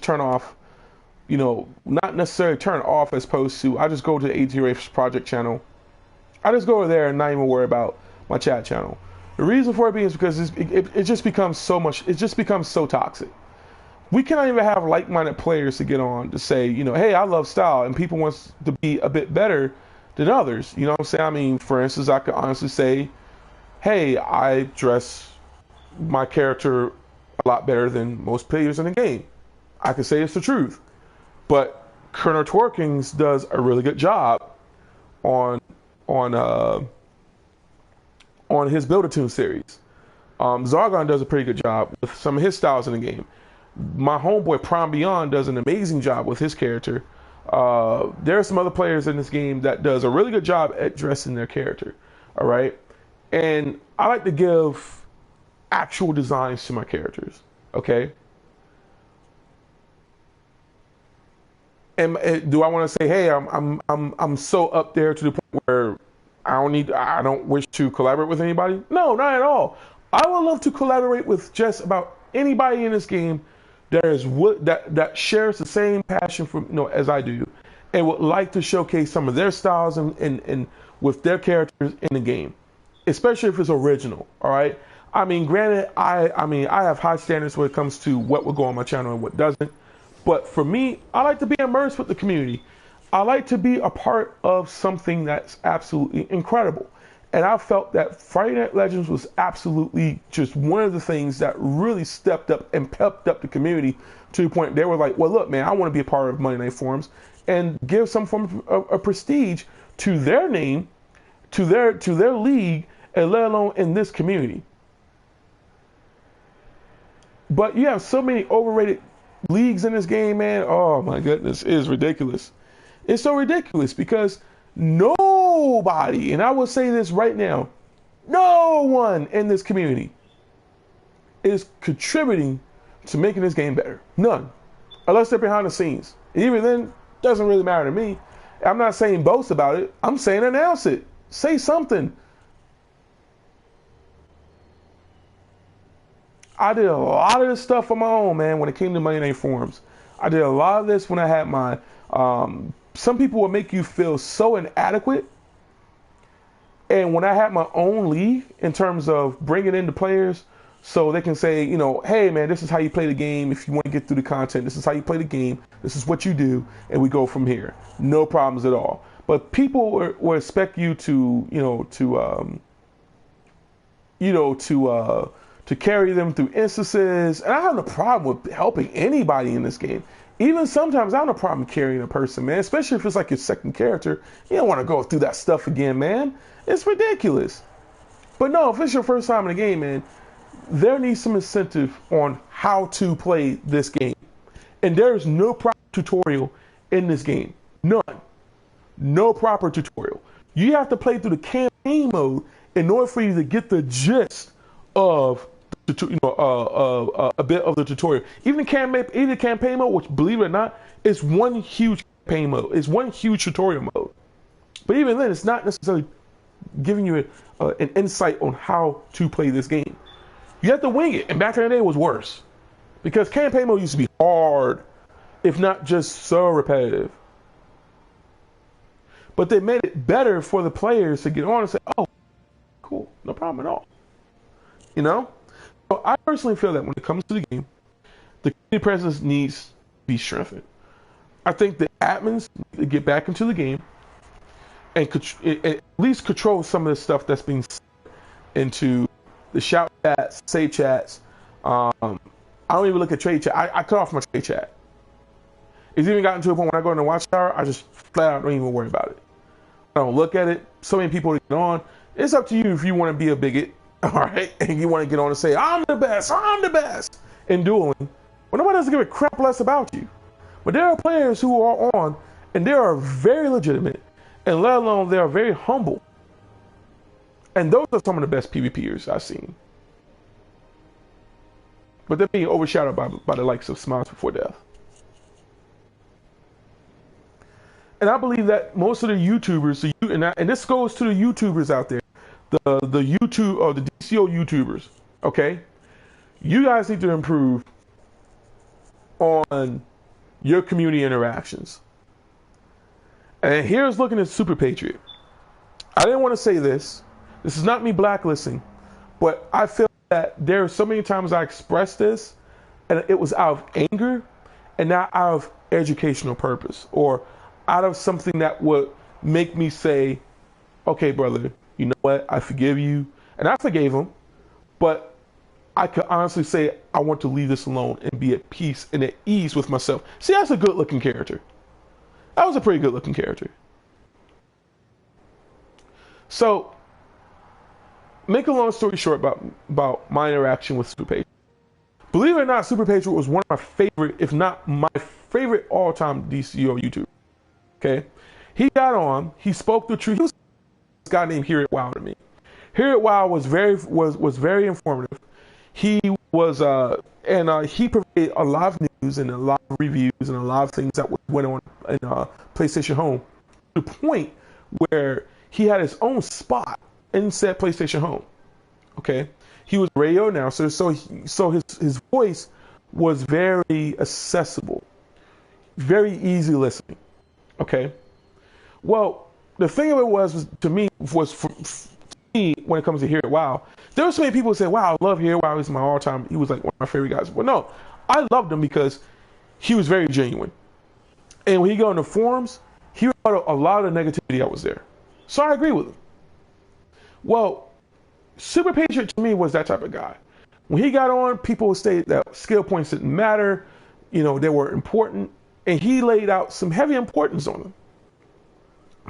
turn off, you know, not necessarily turn off as opposed to, I just go to the AToH Project channel. I just go over there and not even worry about my chat channel. The reason for it being is because it just becomes so toxic. We cannot even have like-minded players to get on to say, you know, hey, I love style, and people want to be a bit better than others. You know what I'm saying? I mean, for instance, I could honestly say, hey, I dress my character a lot better than most players in the game. I can say it's the truth. But Colonel Twerkings does a really good job on his Build-A-Tune series. Zargon does a pretty good job with some of his styles in the game. My homeboy Prom Beyond does an amazing job with his character. There are some other players in this game that does a really good job at dressing their character. All right, and I like to give actual designs to my characters. Okay, do I want to say, hey, I'm so up there to the point where I don't wish to collaborate with anybody? No, not at all. I would love to collaborate with just about anybody in this game that shares the same passion for as I do, and would like to showcase some of their styles and with their characters in the game, especially if it's original. All right. I mean, granted, I have high standards when it comes to what will go on my channel and what doesn't. But for me, I like to be immersed with the community. I like to be a part of something that's absolutely incredible. And I felt that Friday Night Legends was absolutely just one of the things that really stepped up and pepped up the community to the point they were like, well, look, man, I want to be a part of Monday Night Forums and give some form of prestige to their name, to their league, and let alone in this community. But you have so many overrated leagues in this game, man. Oh my goodness, it is ridiculous. It's so ridiculous because nobody, and I will say this right now, no one in this community is contributing to making this game better. None. Unless they're behind the scenes. Even then, it doesn't really matter to me. I'm not saying boast about it. I'm saying announce it. Say something. I did a lot of this stuff on my own, man, when it came to Monday Night Forums. I did a lot of this when I had my... some people will make you feel so inadequate. And when I had my own league in terms of bringing in the players so they can say, hey, man, this is how you play the game. If you want to get through the content, this is how you play the game. This is what you do. And we go from here. No problems at all. But people will expect you to carry them through instances. And I have no problem with helping anybody in this game. Even sometimes I have no problem carrying a person, man, especially if it's like your second character. You don't want to go through that stuff again, man. It's ridiculous. But no, if it's your first time in the game, man, there needs some incentive on how to play this game. And there is no proper tutorial in this game. None. No proper tutorial. You have to play through the campaign mode in order for you to get the gist of a bit of the tutorial. Even the campaign mode, which, believe it or not, is one huge campaign mode. It's one huge tutorial mode. But even then, it's not necessarily giving you an insight on how to play this game. You have to wing it. And back in the day, it was worse. Because campaign mode used to be hard, if not just so repetitive. But they made it better for the players to get on and say, oh, cool, no problem at all. So I personally feel that when it comes to the game, the community presence needs to be strengthened. I think the admins need to get back into the game and at least control some of the stuff that's being sent into the shout chats, say chats. I don't even look at trade chat. I cut off my trade chat. It's even gotten to a point when I go in the watchtower, I just flat out don't even worry about it. I don't look at it. So many people get on. It's up to you if you want to be a bigot, all right, and you want to get on and say, I'm the best in dueling. Well, nobody doesn't give a crap less about you. But there are players who are on, and they are very legitimate, and let alone they are very humble. And those are some of the best PvPers I've seen. But they're being overshadowed by the likes of Smiles Before Death. And I believe that most of the YouTubers, and this goes to the YouTubers out there, the YouTube or the DCUO YouTubers, okay? You guys need to improve on your community interactions. And here's looking at Super Patriot. I didn't want to say this. This is not me blacklisting, but I feel that there are so many times I expressed this, and it was out of anger and not out of educational purpose or out of something that would make me say, okay, brother, you know what? I forgive you. And I forgave him, but I could honestly say I want to leave this alone and be at peace and at ease with myself. See, that's a good-looking character. That was a pretty good-looking character. So, make a long story short about my interaction with Super Patriot. Believe it or not, Super Patriot was one of my favorite, if not my favorite all-time DCUO YouTuber. Okay? He got on, he spoke the truth. He was this guy named Here It Wow to me. Here It Wow was very informative. He was he provided a lot of news interviews and a lot of reviews and a lot of things that went on in PlayStation Home, to the point where he had his own spot in said PlayStation Home. Okay, he was a radio announcer, so his voice was very accessible, very easy listening. Okay, well, the thing of it was to me for me, when it comes to Here at WoW, there were so many people who say, "Wow, I love Here at WoW. He's my all-time." He was like one of my favorite guys. But no, I loved him because he was very genuine. And when he got on the forums, he wrote a lot of the negativity that was there. So I agree with him. Well, Super Patriot to me was that type of guy. When he got on, people stated that skill points didn't matter, they were important, and he laid out some heavy importance on them.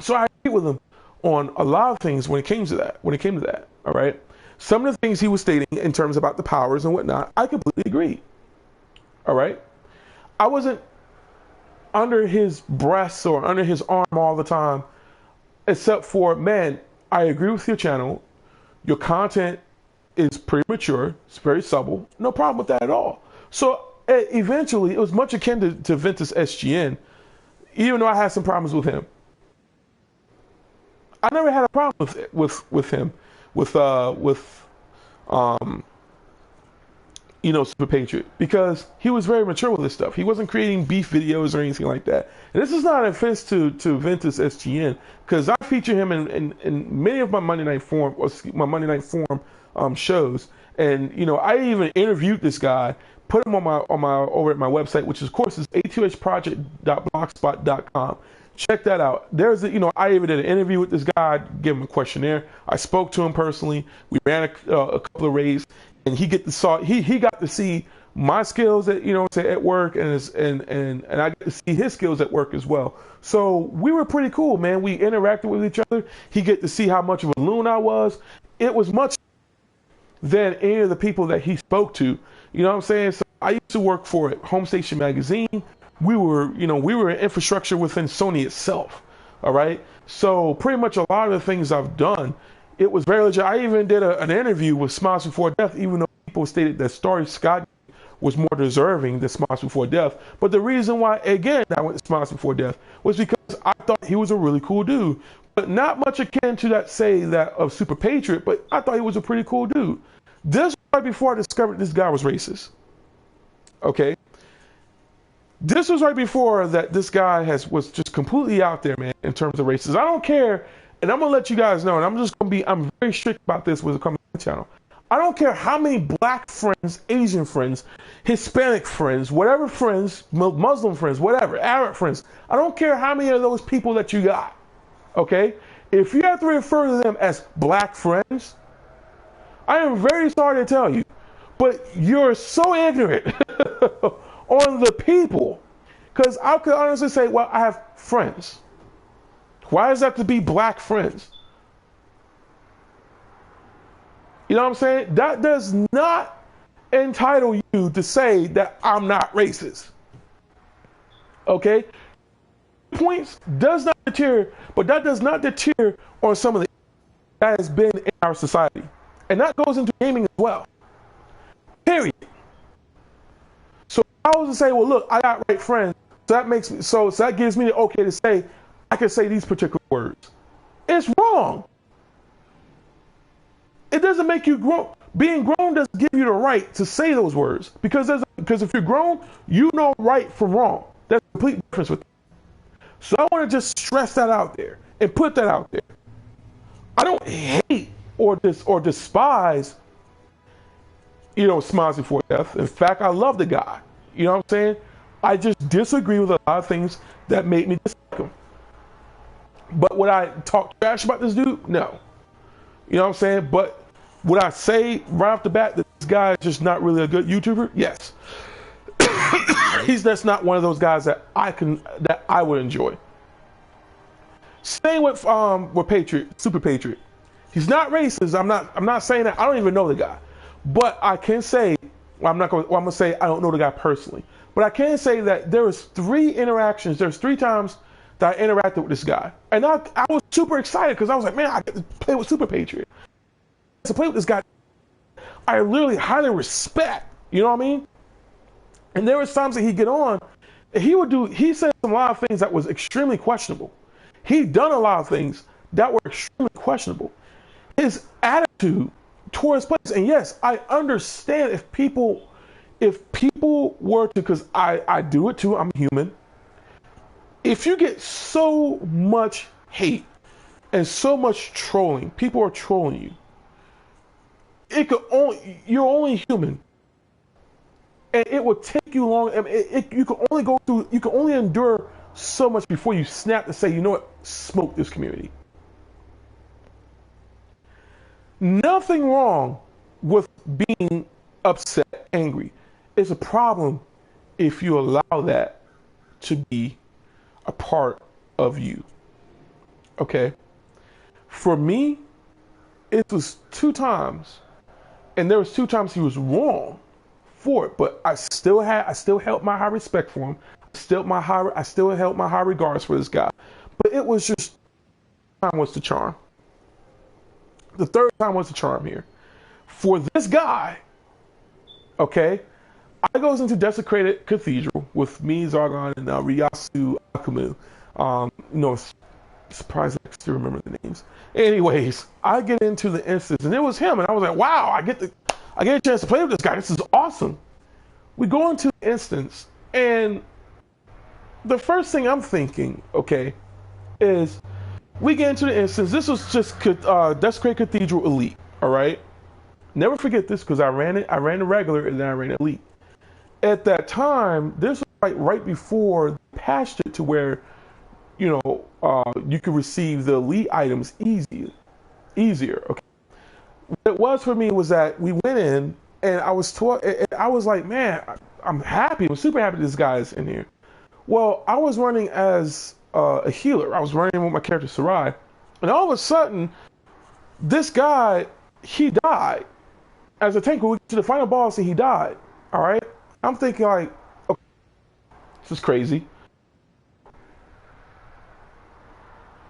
So I agree with him on a lot of things when it came to that. All right. Some of the things he was stating in terms about the powers and whatnot, I completely agree. All right. I wasn't under his breasts or under his arm all the time, except for, man, I agree with your channel. Your content is pretty mature. It's very subtle. No problem with that at all. So eventually, it was much akin to Ventus SGN, even though I had some problems with him. I never had a problem with him, Super Patriot, because he was very mature with this stuff. He wasn't creating beef videos or anything like that. And this is not an offense to Ventus SGN, because I feature him in many of my Monday Night Forum shows. And I even interviewed this guy, put him on my over at my website, which is, of course, is AToHproject.blogspot.com. Check that out. I even did an interview with this guy, gave him a questionnaire. I spoke to him personally. We ran a couple of raids, and he got to see my skills at work, and I got to see his skills at work as well. So we were pretty cool, man. We interacted with each other. He get to see how much of a loon I was. It was much than any of the people that he spoke to. You know what I'm saying? So I used to work for Home Station Magazine. We were in infrastructure within Sony itself. All right. So pretty much a lot of the things I've done, it was very legit. I even did an interview with Smiles Before Death, even though people stated that Starry Scott was more deserving than Smiles Before Death. But the reason why, again, I went to Smiles Before Death was because I thought he was a really cool dude. But not much akin to that of Super Patriot, but I thought he was a pretty cool dude. This was right before I discovered this guy was racist. Okay. This was right before that this guy was just completely out there, man, in terms of racism. I don't care, and I'm going to let you guys know, and I'm very strict about this when it comes to the channel. I don't care how many black friends, Asian friends, Hispanic friends, whatever friends, Muslim friends, whatever, Arab friends. I don't care how many of those people that you got, okay? If you have to refer to them as black friends, I am very sorry to tell you, but you're so ignorant on the people, because I could honestly say, well, I have friends. Why does that have to be black friends? You know what I'm saying? That does not entitle you to say that I'm not racist. Okay? Points does not deter, but that does not deter on some of the that has been in our society. And that goes into gaming as well. Period. So I was to say, well, look, I got right friends. So that gives me the okay to say I can say these particular words. It's wrong. It doesn't make you grown. Being grown doesn't give you the right to say those words, because if you're grown, you know right from wrong. There's a complete difference with that. So I want to just stress that out there and put that out there. I don't hate or despise, Smiles Before Death. In fact, I love the guy. You know what I'm saying? I just disagree with a lot of things that made me dislike him. But would I talk trash about this dude? No. You know what I'm saying? But would I say right off the bat that this guy is just not really a good YouTuber? Yes. He's just not one of those guys that I would enjoy. Same with Super Patriot. He's not racist. I'm not saying that. I don't even know the guy. But I can say, I'm gonna say I don't know the guy personally. But I can say that there's 3 times that I interacted with this guy. And I was super excited because I was like, man, I get to play with Super Patriot. To play with this guy I literally highly respect. You know what I mean? And there was times that he'd get on, and he said a lot of things that was extremely questionable. He'd done a lot of things that were extremely questionable. His attitude towards players, and yes, I understand if people were to, because I do it too, I'm human. If you get so much hate and so much trolling, people are trolling you. You're only human. And it will take you long. I mean, you can only endure so much before you snap to say, you know what, smoke this community. Nothing wrong with being upset, angry. It's a problem if you allow that to be a part of you. Okay? For me, it was 2 times. And there was 2 times he was wrong for it, but I still held my high respect for him. I still held my high regards for this guy. But it was just, time was the charm. The 3rd time was the charm here. For this guy, okay, I goes into Desecrated Cathedral with me, Zargon, and Ryasu Akumu. Surprised I still remember the names. Anyways, I get into the instance, and it was him, and I was like, wow, I get a chance to play with this guy. This is awesome. We go into the instance, and the first thing I'm thinking, okay, is we get into the instance. This was just Desecrated Cathedral Elite, all right? Never forget this, because I ran the regular, and then I ran Elite. At that time, this was right before they patched it to where, you could receive the Elite items easier, okay? What it was for me was that we went in, and I was like, man, I'm happy. I'm super happy this guy is in here. Well, I was running as a healer. I was running with my character Sarai, and all of a sudden, this guy, he died. As a tank, we get to the final boss, and he died. All right? I'm thinking like, okay, this is crazy.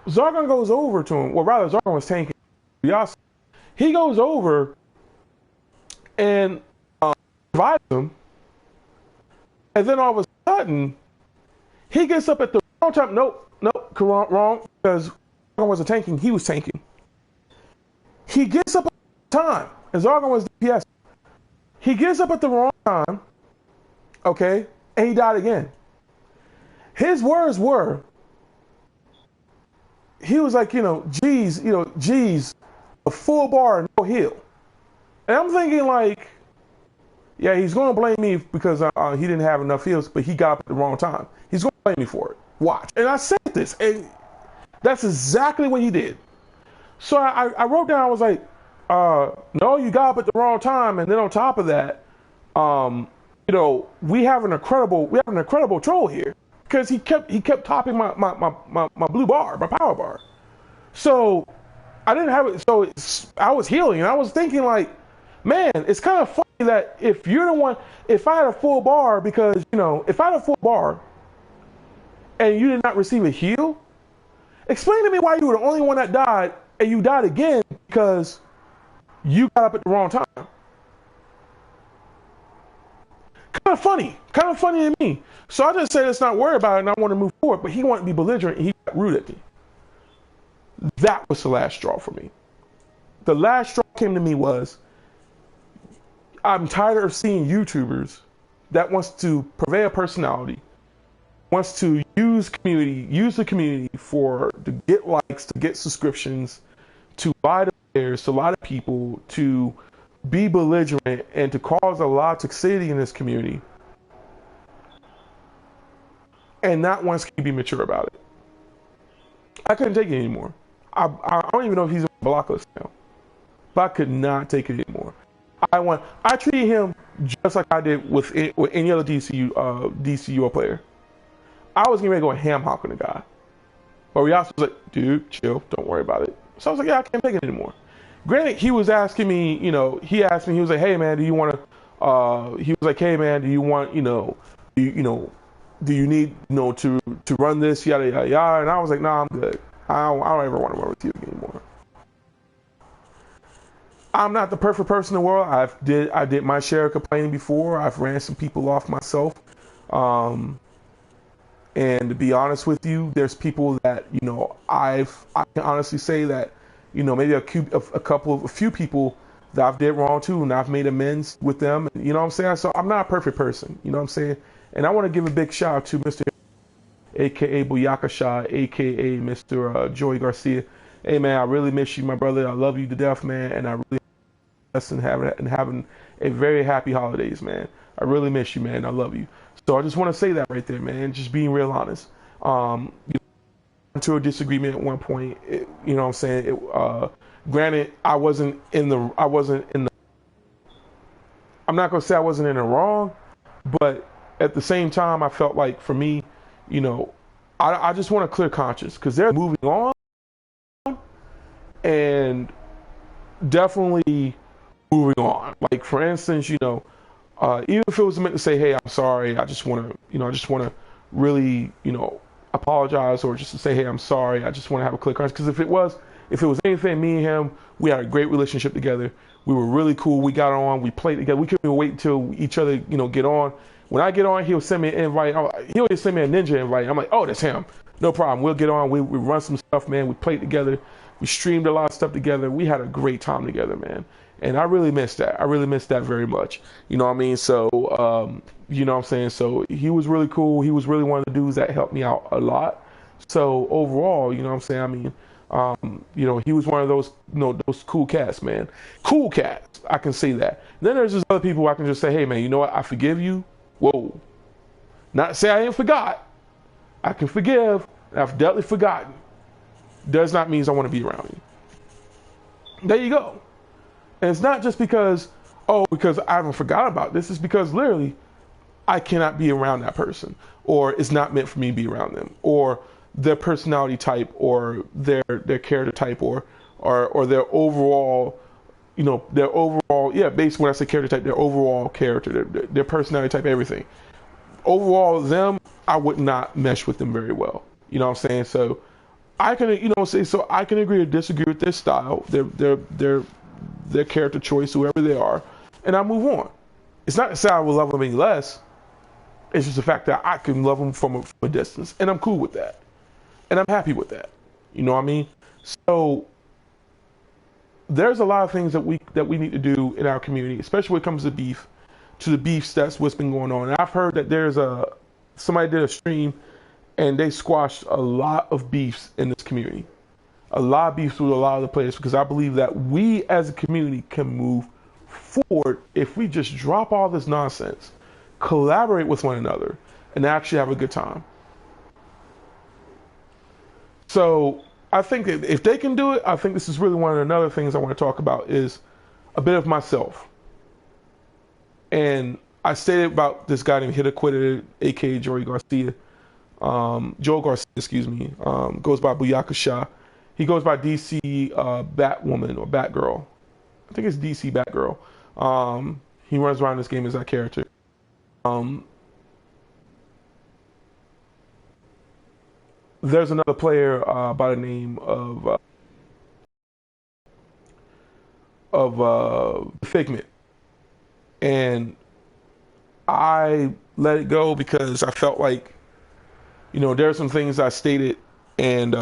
Zargon goes over to him. Well, rather, Zargon was tanking. He goes over and revives him. And then all of a sudden, he gets up at the wrong time. Nope, wrong. Because Zargon wasn't tanking. He was tanking. He gets up at the time. And Zargon was DPS. He gets up at the wrong time. Okay? And he died again. His words were, he was like, geez, a full bar, no heal. And I'm thinking like, yeah, he's going to blame me because he didn't have enough heals, but he got up at the wrong time. He's going to blame me for it. Watch. And I said this, and that's exactly what he did. So I wrote down, I was like, no, you got up at the wrong time. And then on top of that, we have an incredible troll here. Because he kept topping my blue bar, my power bar. So I didn't have it. So I was healing, and I was thinking like, man, it's kind of funny that if you're the one, if I had a full bar, because if I had a full bar and you did not receive a heal, explain to me why you were the only one that died, and you died again because you got up at the wrong time. Kind of funny to me. So I just said, let's not worry about it, and I want to move forward. But he wanted to be belligerent, and he got rude at me. That was the last straw for me. The last straw came to me was, I'm tired of seeing YouTubers that wants to purvey a personality, wants to use the community to get likes, to get subscriptions, to lie to players, to lie to people, to be belligerent, and to cause a lot of toxicity in this community, and not once can you be mature about it. I couldn't take it anymore. I don't even know if he's on the block list now, but I could not take it anymore. I treated him just like I did with any other DCUO player. I was getting ready to go ham hock on the guy, but Rias was like, dude, chill, don't worry about it. So I was like, yeah, I can't take it anymore. Granted, he was asking me, he asked me, he was like, hey man, do you want to, he was like, hey man, do you want, do you need, to run this, yada, yada, yada. And I was like, nah, I'm good. I don't ever want to run with you anymore. I'm not the perfect person in the world. I did my share of complaining before. I've ran some people off myself. And to be honest with you, there's people that, you know, I can honestly say that, you know, maybe a few people that I've did wrong to, and I've made amends with them. You know what I'm saying? So I'm not a perfect person. You know what I'm saying? And I want to give a big shout out to Mr. AKA Buyaka Shah, AKA Mr. Joey Garcia. Hey man, I really miss you, my brother. I love you to death, man, and I really miss and having a very happy holidays, man. I really miss you, man. I love you. So I just want to say that right there, man. Just being real honest. You know, into a disagreement at one point. You know what I'm saying? Granted, I wasn't in the. I'm not gonna say I wasn't in the wrong, but at the same time, I felt like for me, you know, I just want a clear conscience because they're moving on, and definitely moving on. Like for instance, you know. Even if it was meant to say, "Hey, I'm sorry," I just want to really, you know, apologize, or just to say, "Hey, I'm sorry." I just want to have a clear conscience. Because if it was anything, me and him, we had a great relationship together. We were really cool. We got on. We played together. We couldn't even wait until each other, you know, get on. When I get on, he'll send me an invite. He'll just send me a ninja invite. I'm like, "Oh, that's him. No problem. We'll get on. We run some stuff, man. We played together. We streamed a lot of stuff together. We had a great time together, man." And I really miss that. I really miss that very much. You know what I mean? So, you know what I'm saying? So he was really cool. He was really one of the dudes that helped me out a lot. So overall, you know what I'm saying? I mean, you know, he was one of those, you know, those cool cats, man. Cool cats. I can say that. And then there's just other people I can just say, "Hey, man, you know what? I forgive you." Whoa. Not say I ain't forgot. I can forgive. I've definitely forgotten. Does not mean I want to be around you. There you go. And it's not just because I haven't forgot about this. It's because literally I cannot be around that person, or it's not meant for me to be around them, or their personality type, or their character type, or their overall, you know, basically when I say character type, their overall character, their personality type, everything. Overall, them, I would not mesh with them very well. You know what I'm saying? So I can, you know, so I can agree or disagree with their style, their character choice, whoever they are, and I move on. It's not to say I will love them any less. It's just the fact that I can love them from a distance, and I'm cool with that, and I'm happy with that. You know what I mean? So there's a lot of things that we need to do in our community, especially when it comes to the beefs. That's what's been going on. And I've heard that somebody did a stream, and they squashed a lot of beefs in this community. A lot of beefs with a lot of the players, because I believe that we as a community can move forward if we just drop all this nonsense, collaborate with one another, and actually have a good time. So I think that if they can do it, I think this is really one of the other things I want to talk about is a bit of myself. And I stated about this guy named Hit a Quitter, aka Joey Garcia. Joe Garcia, excuse me, goes by Buyaka Shah. He goes by DC Batwoman or Batgirl. I think it's DC Batgirl. He runs around this game as that character. There's another player by the name of Figment, and I let it go because I felt like, you know, there are some things I stated, and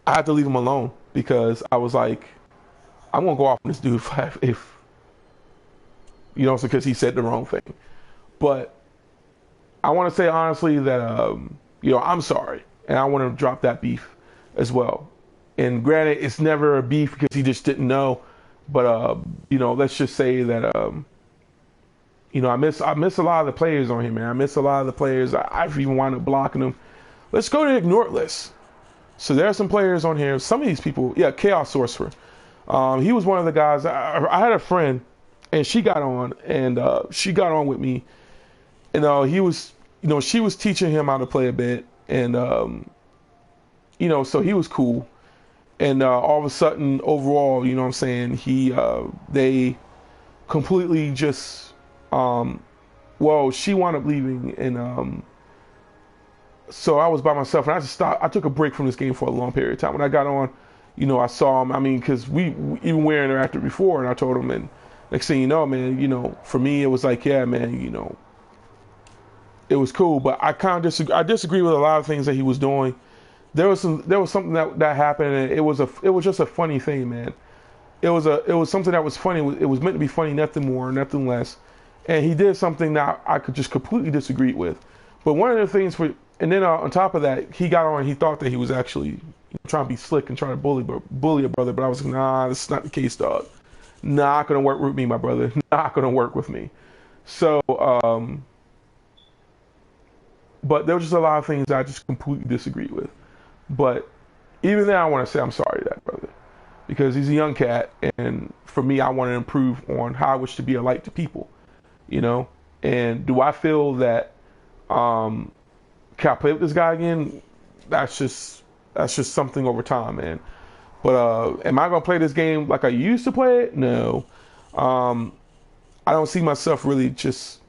I had to leave him alone because I was like, I'm gonna go off on this dude if you know, because he said the wrong thing. But I want to say honestly that you know, I'm sorry, and I want to drop that beef as well. And granted, it's never a beef because he just didn't know. But you know, let's just say that you know, I miss a lot of the players on here, man. I miss a lot of the players. I've even wound up blocking them. Let's go to the ignored list. So there are some players on here. Some of these people, yeah, Chaos Sorcerer. He was one of the guys. I had a friend, and she got on, and she got on with me. And he was, you know, she was teaching him how to play a bit, and you know, so he was cool. And all of a sudden, overall, you know what I'm saying, they completely just, well, she wound up leaving, and so I was by myself, and I just stopped. I took a break from this game for a long period of time. When I got on, you know, I saw him. I mean, because we even we interacted before, and I told him, and next thing you know, man, you know, for me it was like, yeah, man, you know, it was cool, but I kind of disagree with a lot of things that he was doing. There was something that happened, and it was just a funny thing, man. It was something that was funny. It was meant to be funny, nothing more, nothing less. And he did something that I could just completely disagree with. But one of the things and then on top of that, he got on and he thought that he was actually trying to be slick and trying to bully a brother. But I was like, nah, this is not the case, dog. Not gonna work with me, my brother. Not gonna work with me. So, but there was just a lot of things I just completely disagreed with. But even then, I want to say I'm sorry to that brother, because he's a young cat, and for me, I want to improve on how I wish to be a light to people, you know. And do I feel that can I play with this guy again? That's just something over time, man. But am I gonna play this game like I used to play it? No. I don't see myself really just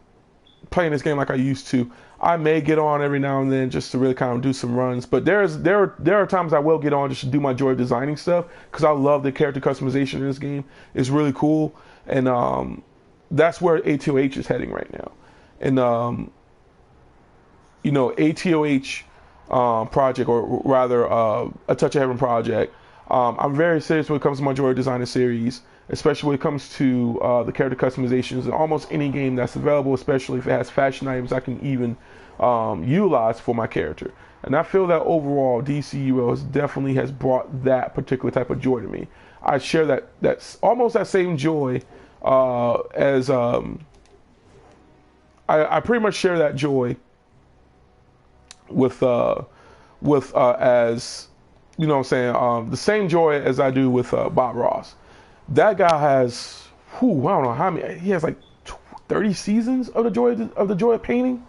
playing this game like I used to. I may get on every now and then just to really kind of do some runs, but there are times I will get on just to do my joy of designing stuff, because I love the character customization in this game. It's really cool, and that's where AToH is heading right now. And you know, AToH project, or rather AToH of Heaven project. I'm very serious when it comes to my joy of designing series, especially when it comes to the character customizations in almost any game that's available, especially if it has fashion items I can even utilize for my character. And I feel that overall DCUO definitely has brought that particular type of joy to me. I share that's almost that same joy as I pretty much share that joy with as, you know what I'm saying, the same joy as I do with Bob Ross. That guy has, I don't know how many. He has like 30 seasons of the joy of painting.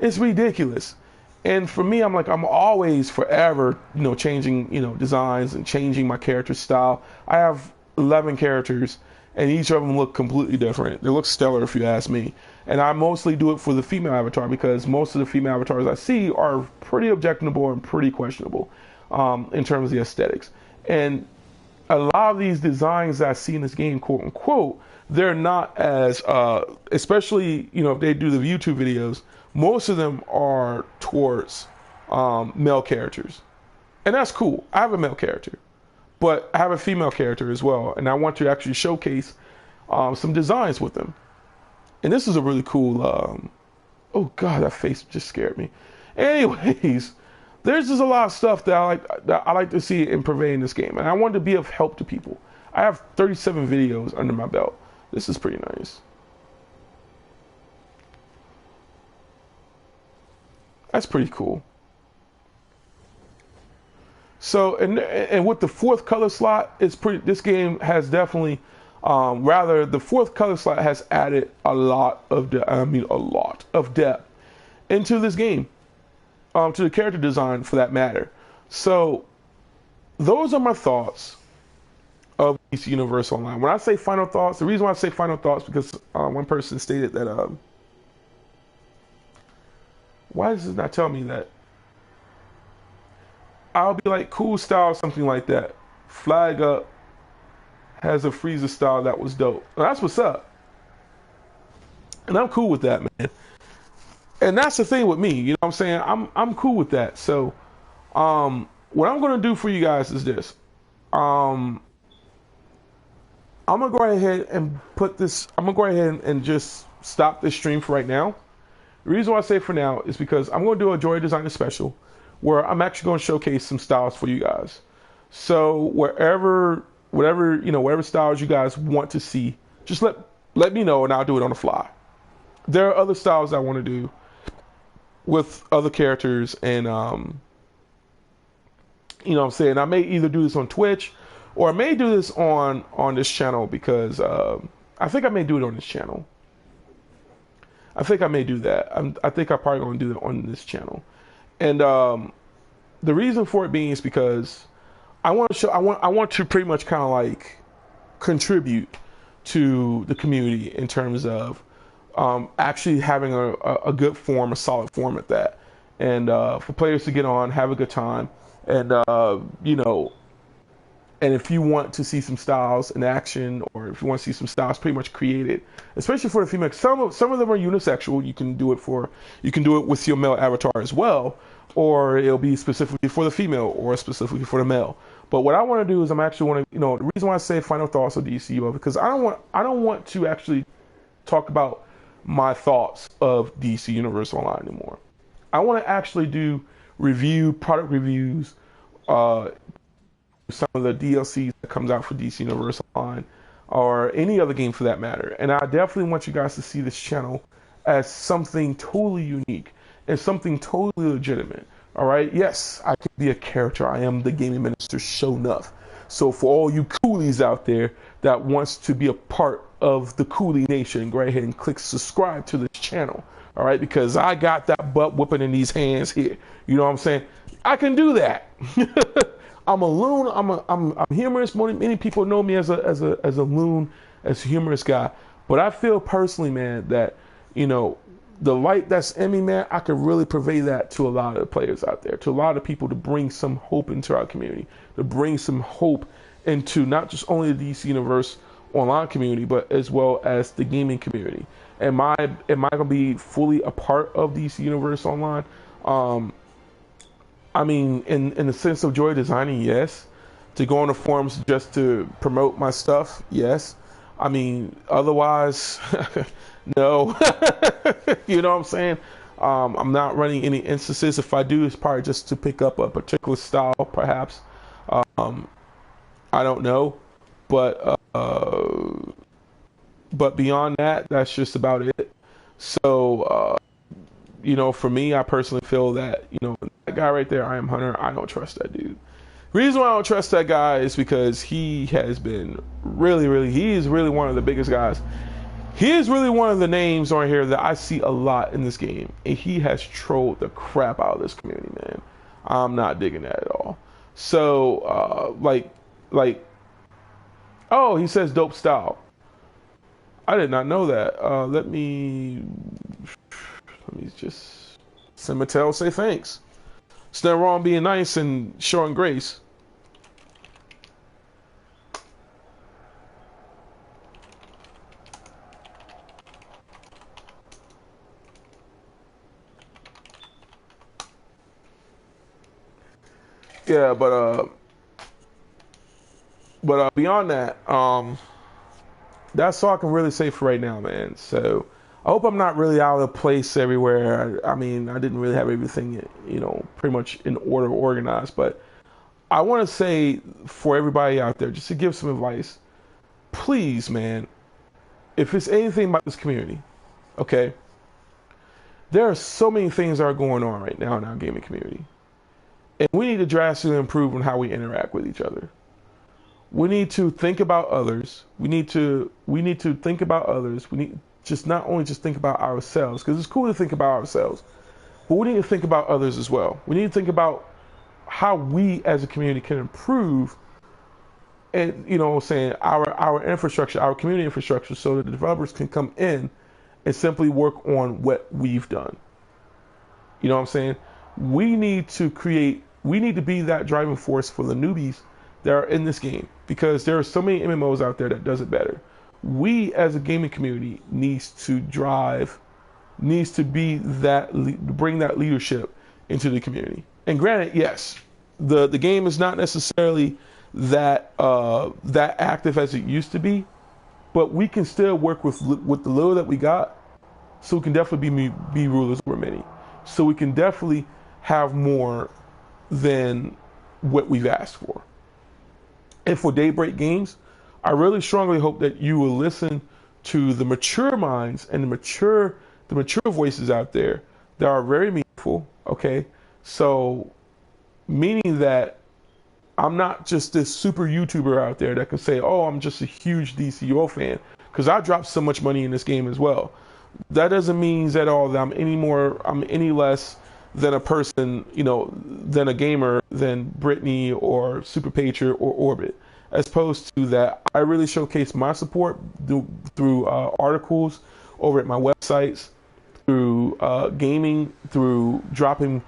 It's ridiculous. And for me, I'm always forever, you know, changing, you know, designs and changing my character style. I have 11 characters, and each of them look completely different. They look stellar, if you ask me. And I mostly do it for the female avatar, because most of the female avatars I see are pretty objectionable and pretty questionable in terms of the aesthetics. And a lot of these designs that I see in this game, quote unquote, they're not as, especially, you know, if they do the YouTube videos, most of them are towards male characters. And that's cool. I have a male character, but I have a female character as well. And I want to actually showcase some designs with them. And this is a really cool, oh God, that face just scared me. Anyways, there's just a lot of stuff that I like to see in pervading this game, and I want to be of help to people. I have 37 videos under my belt. This is pretty nice. That's pretty cool. So, and with the fourth color slot, this game has definitely, the fourth color slot has added a lot of depth into this game. To the character design, for that matter. So those are my thoughts of DC Universe Online. When I say final thoughts, the reason why I say final thoughts, because one person stated that why does it not tell me that? I'll be like, cool style, something like that. Flag up has a Frieza style that was dope. Well, that's what's up. And I'm cool with that, man. And that's the thing with me, you know what I'm saying? I'm cool with that. So, what I'm going to do for you guys is this. I'm going to go ahead and and just stop this stream for right now. The reason why I say for now is because I'm going to do a Joy Designer special where I'm actually going to showcase some styles for you guys. So, whatever styles you guys want to see, just let me know and I'll do it on the fly. There are other styles I want to do with other characters, and you know what I'm saying, I may either do this on Twitch or I may do this on this channel, because I think I may do it on this channel. I think I may do that. I think I'm probably going to do it on this channel. And the reason for it being is because I want to pretty much kind of like contribute to the community in terms of actually having a good form, a solid form at that, and for players to get on, have a good time, and you know, And if you want to see some styles in action, or if you want to see some styles pretty much created, especially for the female, some of them are unisexual. You can do it with your male avatar as well, or it'll be specifically for the female or specifically for the male. But what I want to do is I'm actually want to, the reason why I say final thoughts of DCUO, because I don't want to actually talk about my thoughts of DC Universe Online anymore. I want to actually do product reviews, some of the DLCs that comes out for DC Universe Online, or any other game for that matter. And I definitely want you guys to see this channel as something totally unique and something totally legitimate. All right, yes, I can be a character. I am the gaming minister Sho'Nuff. So for all you coolies out there that wants to be a part of the Coolie Nation, go ahead and click subscribe to this channel. All right, because I got that butt whooping in these hands here. You know what I'm saying? I can do that. I'm a loon. I'm humorous. Many people know me as a loon, as a humorous guy. But I feel personally, man, that the light that's in me, man, I could really purvey that to a lot of the players out there, to a lot of people, to bring some hope into our community, to bring some hope into not just only the DC Universe Online community, but as well as the gaming community. Am I gonna be fully a part of DC Universe Online? I mean, in the sense of joy designing, yes. To go on the forums just to promote my stuff, yes. I mean, otherwise, no. You know what I'm saying? I'm not running any instances. If I do, it's probably just to pick up a particular style, perhaps. I don't know, but beyond that, that's just about it. So, for me, I personally feel that, that guy right there, I Am Hunter, I don't trust that dude. The reason why I don't trust that guy is because he has been he is really one of the biggest guys. He is really one of the names on here that I see a lot in this game. And he has trolled the crap out of this community, man. I'm not digging that at all. So, oh, he says dope style. I did not know that. Let me just send Mattel, say thanks. It's not wrong being nice and showing grace. Yeah, but beyond that, that's all I can really say for right now, man. So I hope I'm not really out of place everywhere. I mean, I didn't really have everything, pretty much in order, organized. But I want to say for everybody out there, just to give some advice, please, man, if it's anything about this community, okay, there are so many things that are going on right now in our gaming community. And we need to drastically improve on how we interact with each other. We need to think about others. We need to think about others. We need not only think about ourselves, because it's cool to think about ourselves, but we need to think about others as well. We need to think about how we as a community can improve, and saying our infrastructure, our community infrastructure, so that the developers can come in and simply work on what we've done. You know what I'm saying? We need to be that driving force for the newbies that are in this game, because there are so many MMOs out there that does it better. We as a gaming community needs to be bring that leadership into the community. And granted, yes, the game is not necessarily that active as it used to be, but we can still work with the little that we got, so we can definitely be rulers over many. So we can definitely have more than what we've asked for. And for Daybreak Games, I really strongly hope that you will listen to the mature minds and the mature voices out there that are very meaningful, okay? So, meaning that I'm not just this super YouTuber out there that can say, oh, I'm just a huge DCUO fan, because I dropped so much money in this game as well. That doesn't mean at all that I'm any less than a person, than a gamer, than Brittany or Super Patriot or Orbit. As opposed to that, I really showcase my support through articles over at my websites, through gaming, through dropping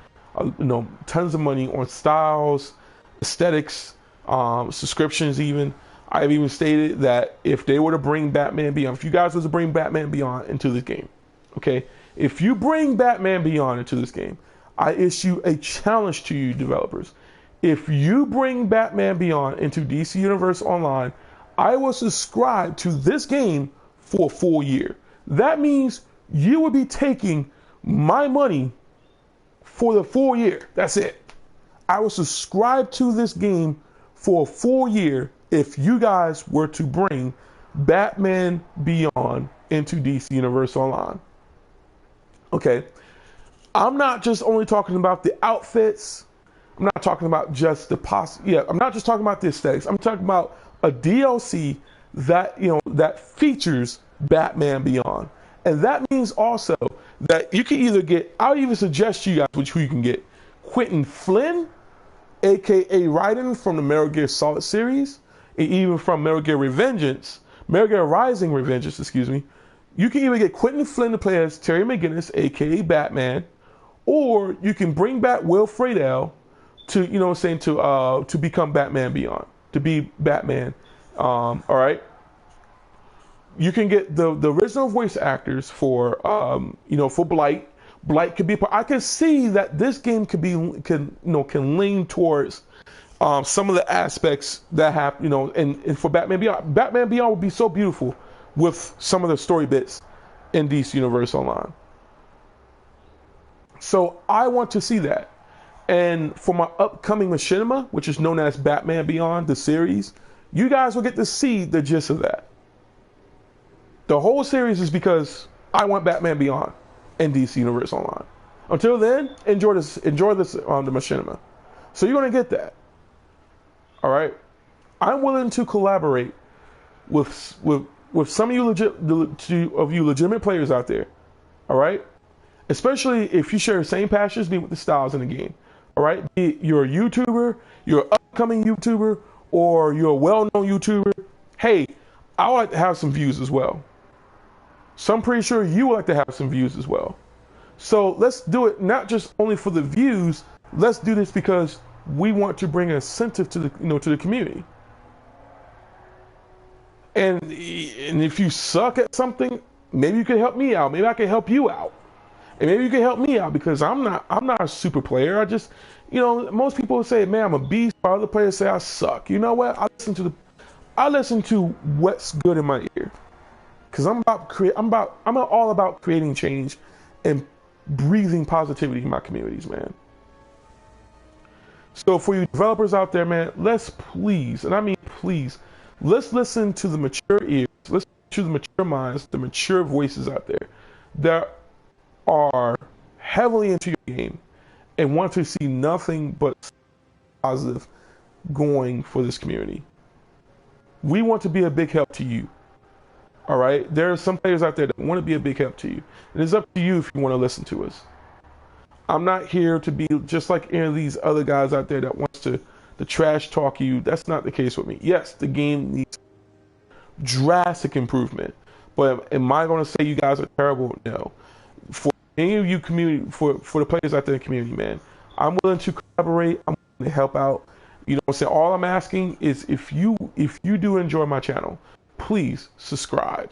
tons of money on styles, aesthetics, subscriptions even. I've even stated that if they were to bring Batman Beyond, if you guys were to bring Batman Beyond into this game, okay, if you bring Batman Beyond into this game, I issue a challenge to you developers. If you bring Batman Beyond into DC Universe Online, I will subscribe to this game for a full year. That means you will be taking my money for the full year. That's it. I will subscribe to this game for a full year if you guys were to bring Batman Beyond into DC Universe Online. Okay. I'm not just only talking about the outfits. I'm not talking about just the I'm not just talking about the aesthetics. I'm talking about a DLC that, that features Batman Beyond. And that means also that you can either get, I'll even suggest to you guys who you can get. Quentin Flynn, aka Raiden from the Metal Gear Solid series, and even from Metal Gear Rising Revengeance, excuse me. You can either get Quentin Flynn to play as Terry McGinnis, aka Batman, or you can bring back Will Friedle to, to become Batman Beyond, to be Batman. All right. You can get the original voice actors for for Blight. Blight could be. I can see that this game can lean towards some of the aspects that have and for Batman Beyond. Batman Beyond would be so beautiful with some of the story bits in DC Universe Online. So I want to see that. And for my upcoming machinima, which is known as Batman Beyond, the series, you guys will get to see the gist of that. The whole series is because I want Batman Beyond and DC Universe Online. Until then, enjoy this on the machinima. So you're going to get that. All right? I'm willing to collaborate with some of you legitimate players out there. All right? Especially if you share the same passion as me with the styles in the game. All right? Be it you're a YouTuber, you're an upcoming YouTuber, or you're a well-known YouTuber. Hey, I would like to have some views as well. So I'm pretty sure you would like to have some views as well. So let's do it not just only for the views. Let's do this because we want to bring an incentive to the community. And if you suck at something, maybe you can help me out. Maybe I can help you out. And maybe you can help me out because I'm not a super player. I just, most people say, man, I'm a beast. Other players say I suck. You know what? I listen to what's good in my ear. Because I'm all about creating change and breathing positivity in my communities, man. So for you developers out there, man, let's please, and I mean please, let's listen to the mature ears, listen to the mature minds, the mature voices out there that are heavily into your game and want to see nothing but positive going for this community. We want to be a big help to you. All right? There are some players out there that want to be a big help to you. And it's up to you if you want to listen to us. I'm not here to be just like any of these other guys out there that wants to trash talk you. That's not the case with me. Yes, the game needs drastic improvement. But am I going to say you guys are terrible? No. For any of you community, for the players out there in the community, man, I'm willing to collaborate. I'm willing to help out. You know what I'm saying? All I'm asking is if you do enjoy my channel, please subscribe.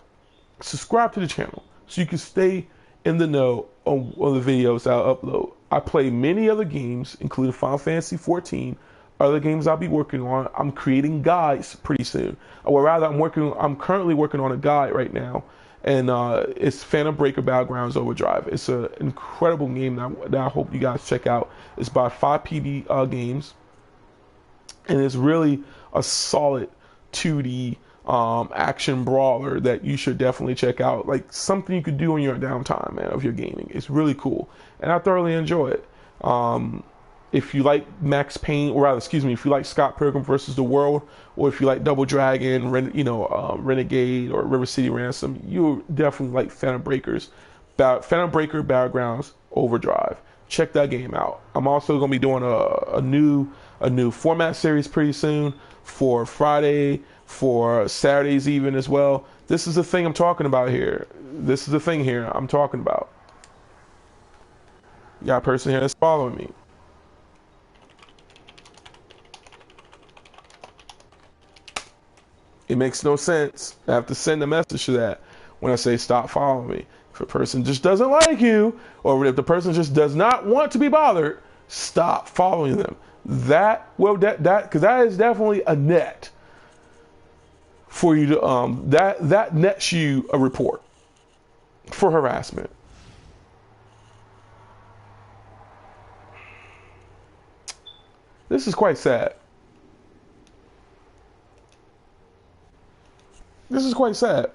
Subscribe to the channel so you can stay in the know on the videos I'll upload. I play many other games, including Final Fantasy 14, other games I'll be working on. I'm creating guides pretty soon. Or rather, I'm currently working on a guide right now, and it's Phantom Breaker Battlegrounds Overdrive. It's an incredible game that I hope you guys check out. It's by 5PB Games, and it's really a solid 2D action brawler that you should definitely check out. Like something you could do in your downtime, man, of your gaming. It's really cool, and I thoroughly enjoy it. If you like Max Payne, or rather, excuse me, if you like Scott Pilgrim versus the World, or if you like Double Dragon, Renegade, or River City Ransom, you definitely like Phantom Breaker Battlegrounds Overdrive. Check that game out. I'm also going to be doing a new format series pretty soon for Friday, for Saturdays even as well. This is the thing I'm talking about here. This is the thing here I'm talking about. You got a person here that's following me. It makes no sense. I have to send a message to that when I say stop following me. If a person just doesn't like you, or if the person just does not want to be bothered, stop following them. That because that is definitely a net for you to that nets you a report for harassment. This is quite sad. This is quite sad.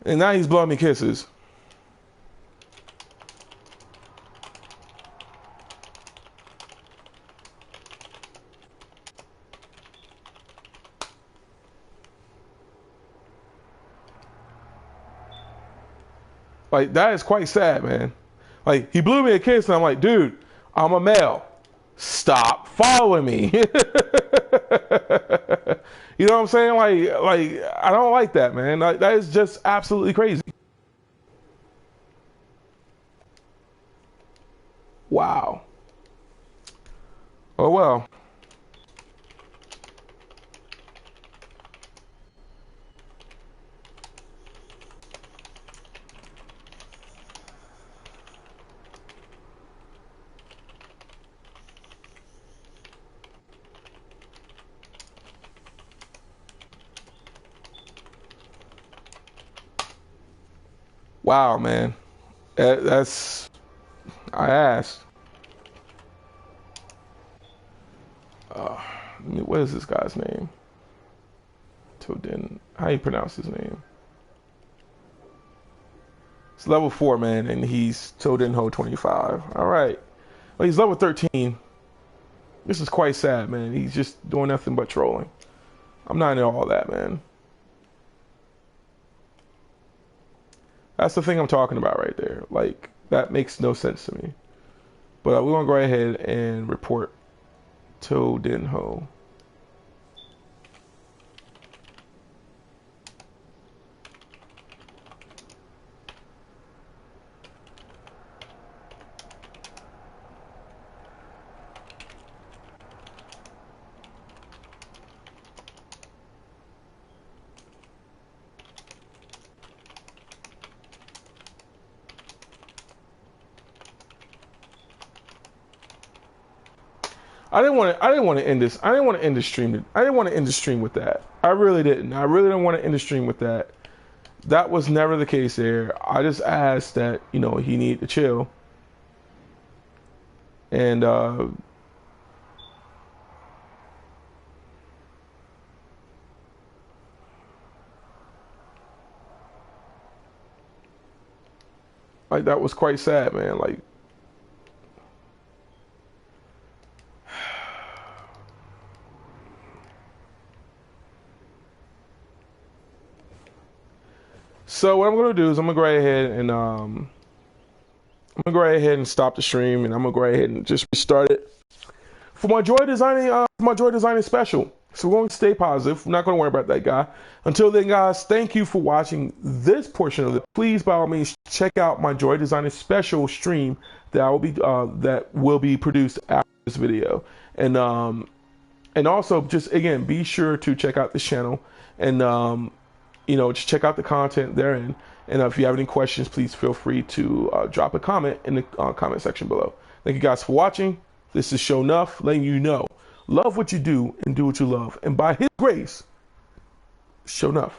And now he's blowing me kisses. Like, that is quite sad, man. Like, he blew me a kiss, and I'm like, dude, I'm a male. Stop following me. You know what I'm saying? Like I don't like that, man. Like, that is just absolutely crazy. Wow. Oh, well. Wow, man. That's... I asked. What is this guy's name? Todin. How do you pronounce his name? It's level 4, man, and he's Todinho 25. All right. Well, he's level 13. This is quite sad, man. He's just doing nothing but trolling. I'm not into all that, man. That's the thing I'm talking about right there. Like, that makes no sense to me. But we're going to go ahead and report Todinho. I didn't want to end this. I didn't want to end the stream. I didn't want to end the stream with that. I really didn't. I really didn't want to end the stream with that. That was never the case there. I just asked that, you know, he needed to chill. And like, that was quite sad, man. Like, so what I'm gonna do is I'm gonna go ahead and stop the stream, and I'm gonna go ahead and just restart it for my joy designing special. So we're going to stay positive. We're not going to worry about that guy. Until then, guys, thank you for watching this portion of it. Please, by all means, check out my joy designing special stream that will be produced after this video. And also, just again, be sure to check out this channel, and you know, just check out the content therein. And if you have any questions, please feel free to drop a comment in the comment section below. Thank you guys for watching. This is Sho'Nuff, letting you know, love what you do and do what you love. And by his grace, Sho'Nuff.